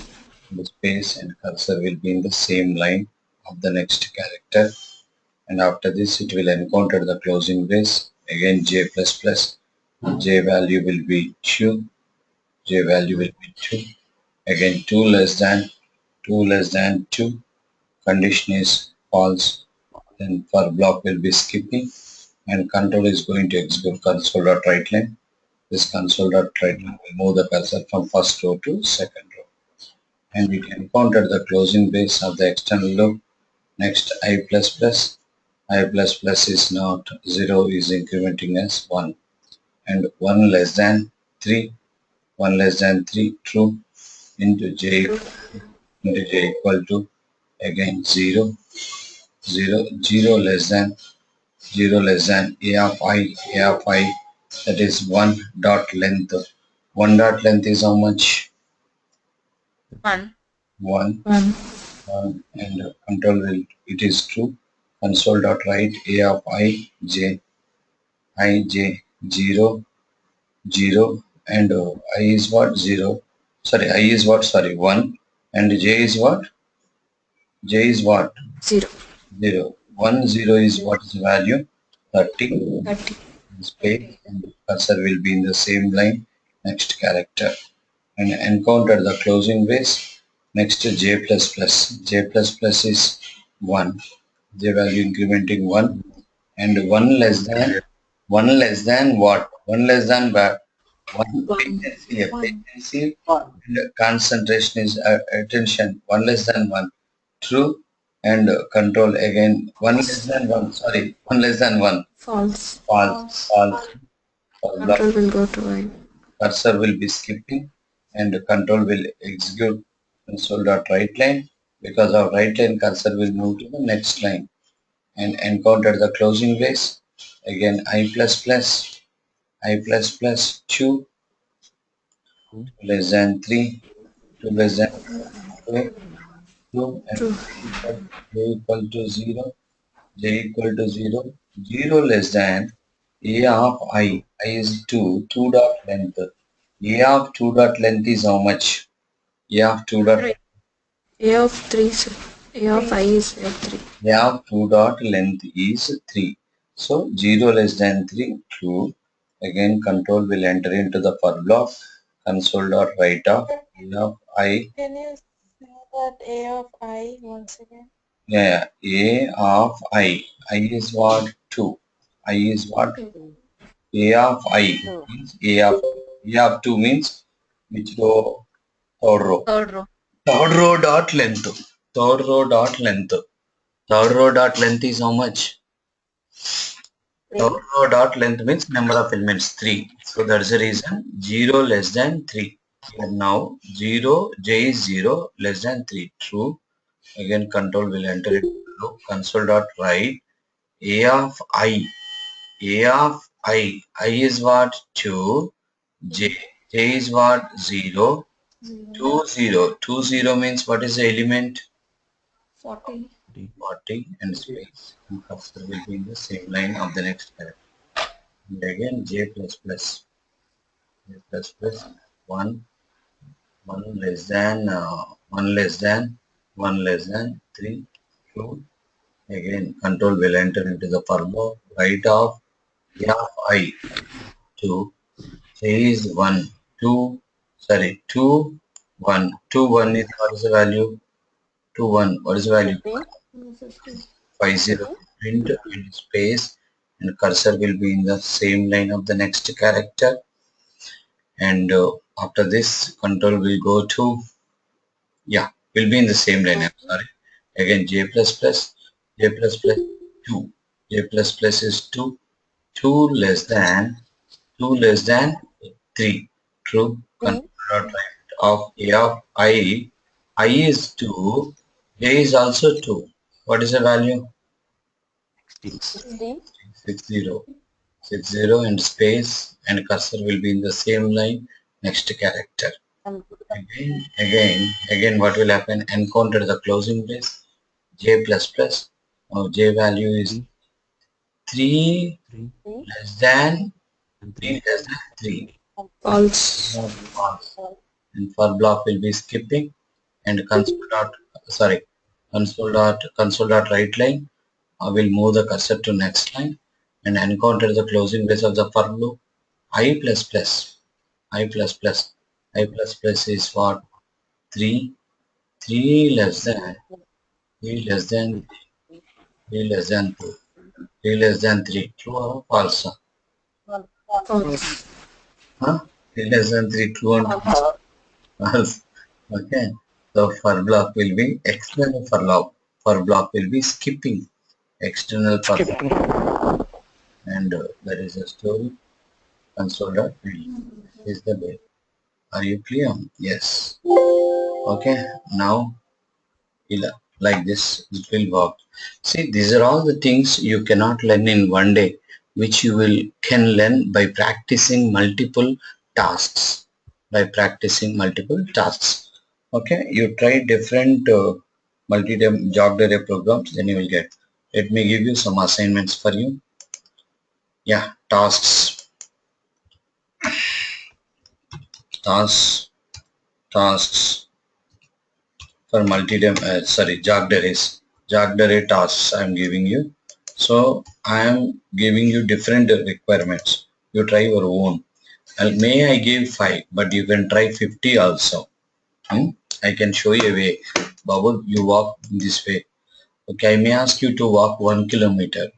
in the space and cursor will be in the same line of the next character. And after this it will encounter the closing brace. Again j plus plus. J value will be 2. J value will be 2. Again 2 less than 2. Condition is false. Then for block will be skipping and control is going to execute console.writeLine. This console.writeLine will move the cursor from first row to second row. And it encounter the closing brace of the external loop. Next I plus plus. I plus plus is not 0, is incrementing as 1. And 1 less than 3. 1 less than 3, true. Into j equal to again 0. 0 less than a of I, that is 1 dot length. 1 dot length is how much? 1. 1. 1. And control will, it is true. Console dot write a of j 0 and I is what? 0. Sorry, I is what? Sorry, 1. And j is what? J is what? 0. 0. 1 0 is what is the value? 30. 30. Space and the cursor will be in the same line. Next character. And encounter the closing brace. Next j plus plus. J plus plus is 1. J value incrementing 1. And 1 less than what? 1 less than what? 1 1. patency and concentration is attention. 1 less than 1. True. And control again. 1 less than 1. Sorry. 1 less than 1. False. False. False. For block, Control will go to while. cursor will be skipping and control will execute console.writeLine. Because of write line, cursor will move to the next line and encounter the closing brace. Again I plus plus 2 less than 3, 2 less than 2, 2 and True. j equal to 0, j equal to 0, 0 less than a of I is 2, 2 dot length. A of 2 dot length is how much? A of 2 dot, 3. A of 3, sir. A of I is a 3. A of 2 dot length is 3. So 0 less than 3, true. Again control will enter into the for block. Console dot write off A of I. Can you say that A of I once again? Yeah, A of I. I is what? 2. I is what? A of I means A of 2 means which row? Third row. Third row. Third row dot length. Third row dot length. Third row dot length is how much? Third row dot length means number of elements 3. So that's the reason 0 less than 3. Here now 0, j is 0 less than 3. True. Again control will enter it. Console dot write A of I. A of I. I is what? 2. J. J is what? 0. 2 0. 2 0 means what is the element? 40. 40 and space. And cursor will be in the same line of the next character. And again j plus plus. J plus plus 1. 1 less than 1 less than 1 less than 3. 2. Again control will enter into the furlough. Right of A of I. 2. J is 1. 2. Sorry. 2 1. 2 1 is what is the value? 2 1. What is the value? 50 print in space and cursor will be in the same line of the next character. And after this control will go to, yeah, will be in the same line. I'm sorry. Again j plus plus 2. J plus plus is 2. 2 less than 3. True. Control dot right of A of I. I is 2. J is also 2. What is the value? 60. 16. 60. 60 and space and cursor will be in the same line next character. Again, what will happen? Encounter the closing brace j plus plus. Now j value is 3, 3 3, less than and 3 3. less than 3. False. Not false. And for block will be skipping and console dot right line. I will move the cursor to next line and encounter the closing brace of the for loop I plus plus. I plus plus. I plus plus is what? 3. 3 less than 3 less than 3 less than 2. 3 less than 3. True or false? False. Huh? 3 less than 3. True or false? Okay. So for block will be external for block. For block will be skipping external for block. And that is the story. Console.read is the way. Are you clear? Yes. Okay. Now like this it will work. See, these are all the things you cannot learn in one day, which you can learn by practicing multiple tasks. By practicing multiple tasks. Okay, you try different multi-job array programs, then you will get. Let me give you some assignments for you. Yeah, tasks, tasks for jogged array tasks I am giving you. So I am giving you different requirements. You try your own. May I give 5, but you can try 50 also. I can show you a way. Babu, you walk this way. Okay, I may ask you to walk 1 kilometer.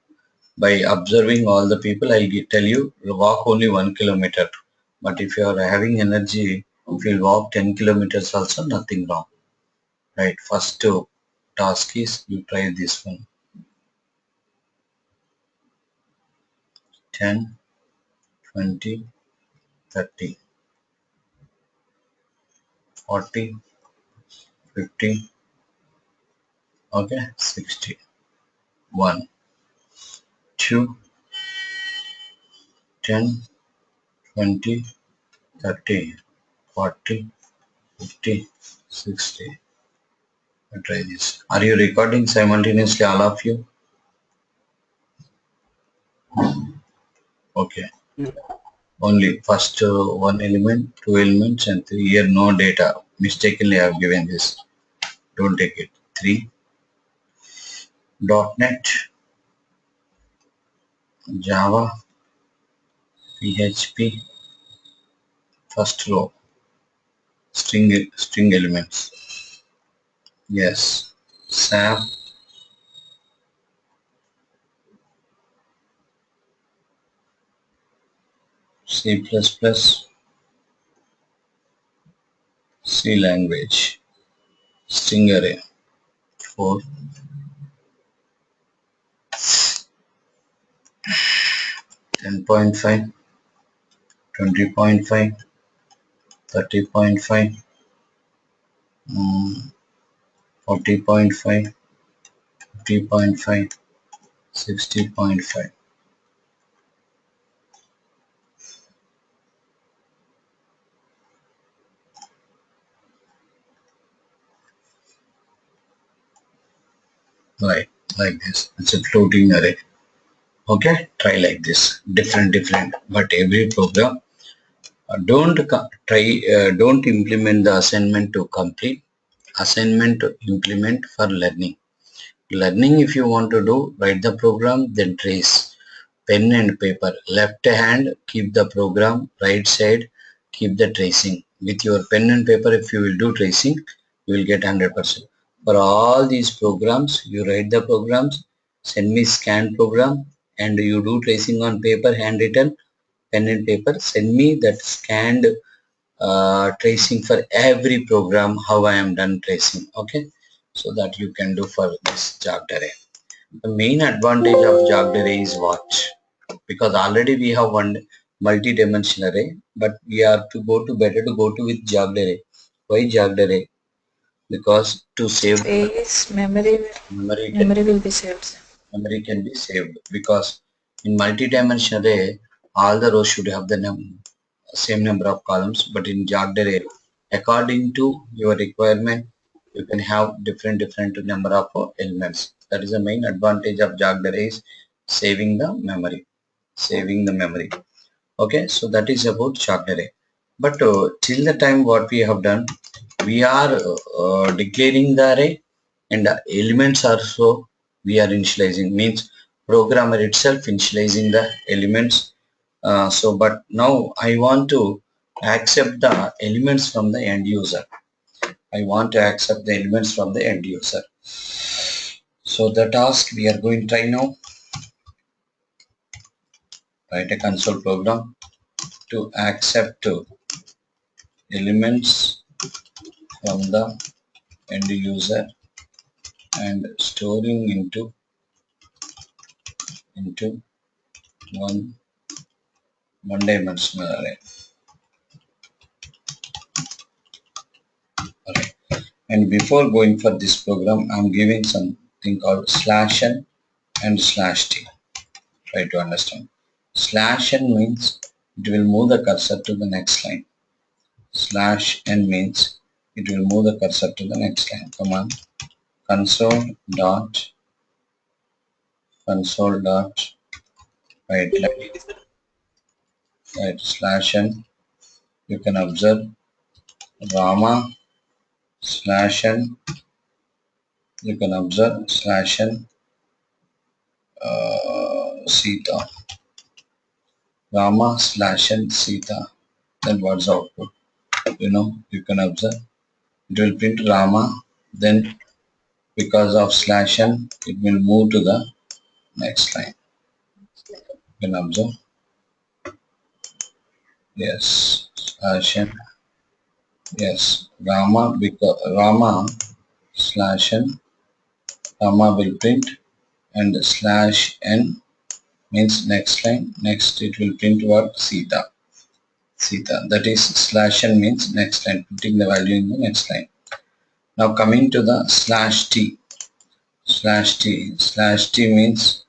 By observing all the people, I tell you walk only 1 kilometer. But if you are having energy, if you walk 10 kilometers also, nothing wrong. Right, first task is you try this one. 10, 20, 30, 40, 50, okay, 60. 1, 2, 10, 20, 30, 40, 50, 60. I try this. Are you recording simultaneously, all of you? Okay. Only first one element, two elements, and 3. Here no data. Mistakenly I have given this. Don't take it. 3. .NET, Java, PHP, first row, string elements. Yes. SAP, C++, C language, string array. 4. 10.5, 20.5, 30.5, 40.5, 50.5, 60.5. Right, like this. It's a floating array. Okay, try like this. Different, but every program. Don't implement the assignment to complete. Assignment to implement for learning. Learning, if you want to do, write the program, then trace. Pen and paper. Left hand, keep the program. Right side, keep the tracing. With your pen and paper, if you will do tracing, you will get 100%. For all these programs, you write the programs, send me scan program, and you do tracing on paper, handwritten, pen and paper. Send me that scanned tracing for every program, how I am done tracing. Okay, so that you can do for this jogged array. The main advantage of jogged array is what? Because already we have one multi-dimensional array, but we have to better to go to with jogged array. Why jogged array? Because to save Space, memory, memory can memory will be saved. memory can be saved, because In multi-dimensional array, all the rows should have the same number of columns, but in jogged array, according to your requirement, you can have different number of elements. That is the main advantage of jogged array, is saving the memory. Saving the memory. Okay, so that is about jogged array. But till the time what we have done, we are declaring the array, and the elements also we are initializing, means programmer itself initializing the elements. But now I want to accept the elements from the end user. I want to accept the elements from the end user. So the task we are going to try now. Write a console program to accept elements from the end user and storing into one dimensional array. And before going for this program, I'm giving something called /n and /t. Try to understand. /n means it will move the cursor to the next line. /n means it will move the cursor to the next line. Come on. Console dot right /n. You can observe Rama /n. You can observe /n Sita. Rama /n Sita. Then what's the output? You can observe it will print Rama, then because of /n it will move to the next line. You can observe, yes, /n, yes, Rama, because Rama /n, Rama will print, and /n means next line, next it will print what? Sita. That is /n means next line, putting the value in the next line. Now coming to the /t. /t means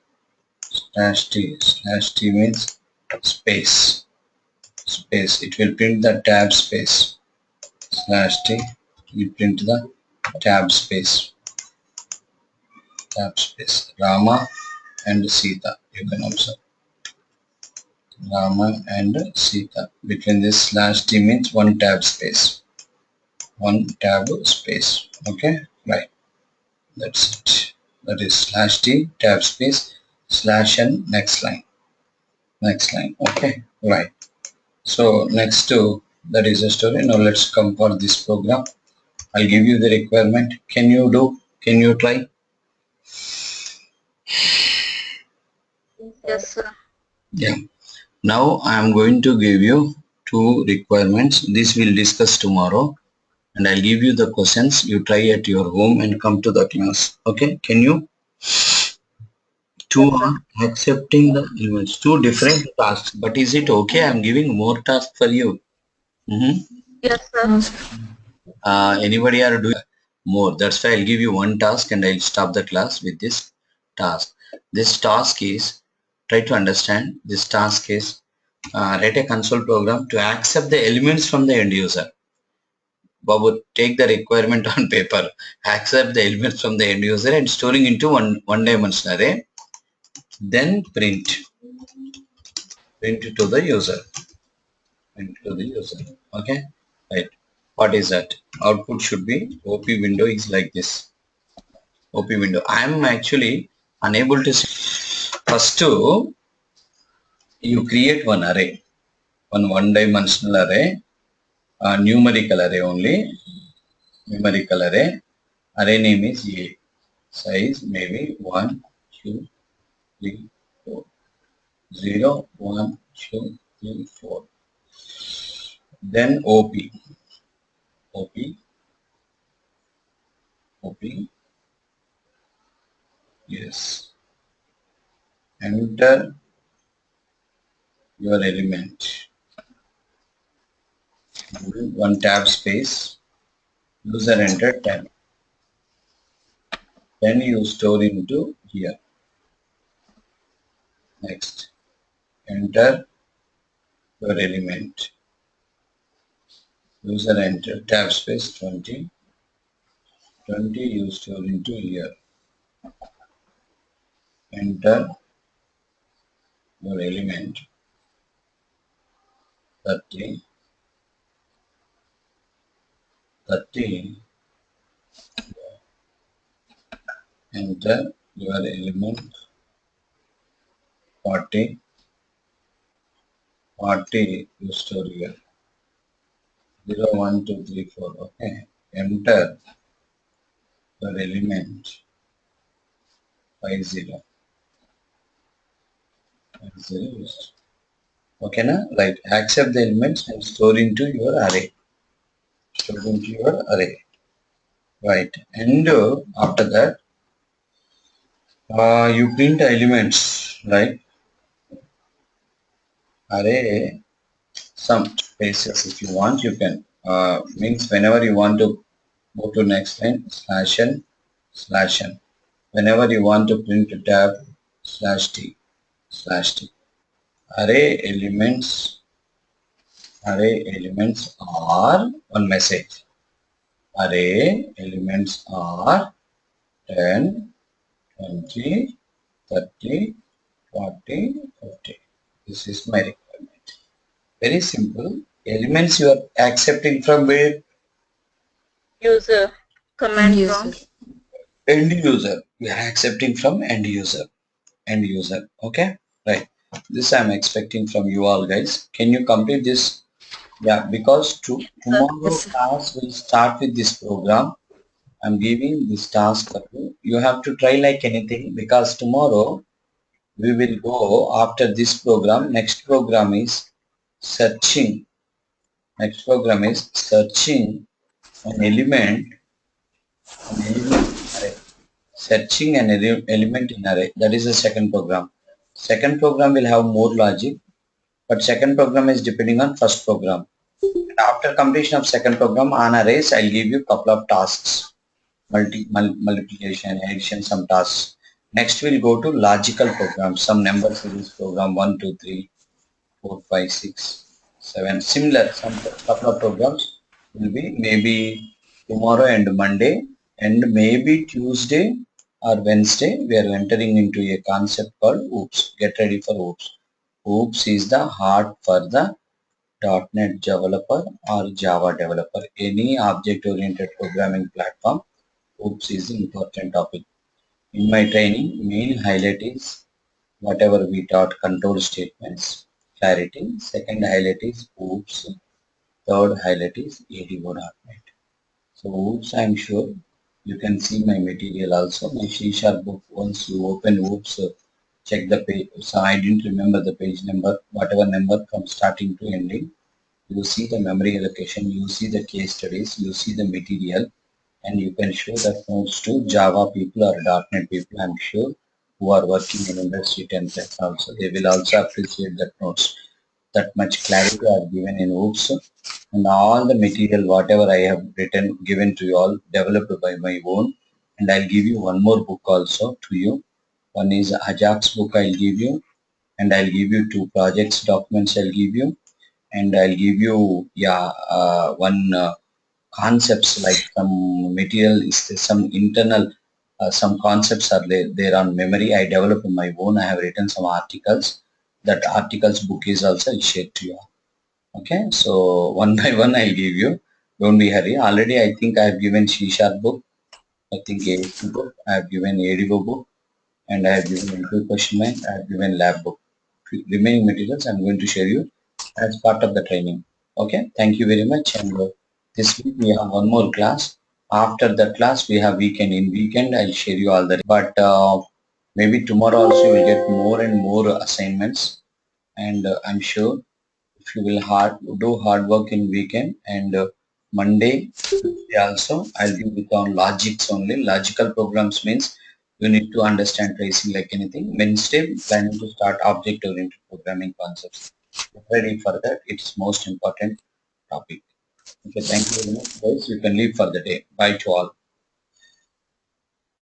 space. It will print the tab space. /t will print the tab space. Rama and Sita. You can observe Rama and Sita. Between this /t means one tab space. Okay, right. That's it. That is /t tab space /n next line. Okay, right. So next to that is a story. Now let's come for this program. I'll give you the requirement. Can you try? Yes, sir. Yeah. Now I am going to give you two requirements. This we'll discuss tomorrow, and I'll give you the questions. You try at your home and come to the class. Okay? Can you? Two are accepting the elements. Two different tasks. But is it okay? I'm giving more tasks for you. Yes, sir. No, sir. Anybody are doing more? That's why I'll give you one task and I'll stop the class with this task. This task is, try to understand, this task is write a console program to accept the elements from the end user. Babu, take the requirement on paper, accept the elements from the end user and storing into one dimensional array, then print to the user. Okay, right. What is that? Output should be OP window is like this. OP window. I am actually unable to see. First, you create one array, one dimensional array, numerical array only. Numerical array. Array name is A. Size maybe 1, 2, 3, 4. 0, 1, 2, 3, 4. Then OP. Yes. Enter your element. One tab space. User enter tab. Then you store into here. Next, enter your element. User enter, tab space 20. 20 you store into here. Enter your element 30. 30. Enter your element 40. 40 you store here. 0, 1, 2, 3, 4. Okay. Enter your element 50. 50. Okay, na? Right. Accept the elements and store into your array. Store into your array. Right. And after that, you print elements, right? Array some spaces if you want, you can. Means whenever you want to go to next line, /n. Whenever you want to print a tab, /t. Array elements are one message. Array elements are 10, 20, 30, 40, 50. This is my requirement. Very simple. Elements you are accepting from where? User. Command User. prompt. End user. We are accepting from end user. End user. Okay? Right. This I am expecting from you all guys. Can you complete this? Yeah, because tomorrow Yes. class will start with this program. I'm giving this task for you. You have to try like anything because tomorrow we will go after this program. Next program is searching. Next program is searching an element array. Searching an element in array. That is the second program. Second program will have more logic, but second program is depending on first program. And after completion of second program on arrays, I'll give you couple of tasks. Multiplication, addition, some tasks. Next we'll go to logical programs, some number series program 1, 2, 3, 4, 5, 6, 7. Similar, some couple of programs will be maybe tomorrow and Monday, and maybe Tuesday or Wednesday we are entering into a concept called OOPS. Get ready for OOPS. OOPS is the heart for the .NET developer or Java developer. Any object-oriented programming platform, OOPS is the important topic. In my training, main highlight is whatever we taught, control statements, clarity. Second highlight is OOPS. Third highlight is ADO.NET. So OOPS, I'm sure you can see my material also. My C# book, once you open OOPS, check the page. So I didn't remember the page number, whatever number from starting to ending. You see the memory allocation, you see the case studies, you see the material, and you can show that notes to Java people or .NET people, I'm sure, who are working in industry 10 plus also. They will also appreciate that notes. That much clarity are given in OOPS, and all the material whatever I have written given to you all developed by my own. And I'll give you one more book also to you. One is Ajax book I'll give you, and I'll give you two projects documents I'll give you, and I'll give you one concepts like some material is some internal some concepts are there on memory. I developed my own. I have written some articles. That articles book is also shared to you. Okay, so one by one I'll give you. Don't be hurry. Already I think I have given C# book. I think ASP book. I have given ADO book, and I have given into question bank. I have given lab book. Remaining materials I'm going to share you as part of the training. Okay, thank you very much. And this week we have one more class. After the class we have weekend. In weekend I'll share you all the. But maybe tomorrow also you will get more and more assignments. And I'm sure if you will do hard work in weekend, and Monday also I'll give it on logics only. Logical programs means you need to understand tracing like anything. Wednesday planning to start object oriented programming concepts. Get ready for that. It's most important topic. Okay, thank you very much guys. You can leave for the day. Bye to all.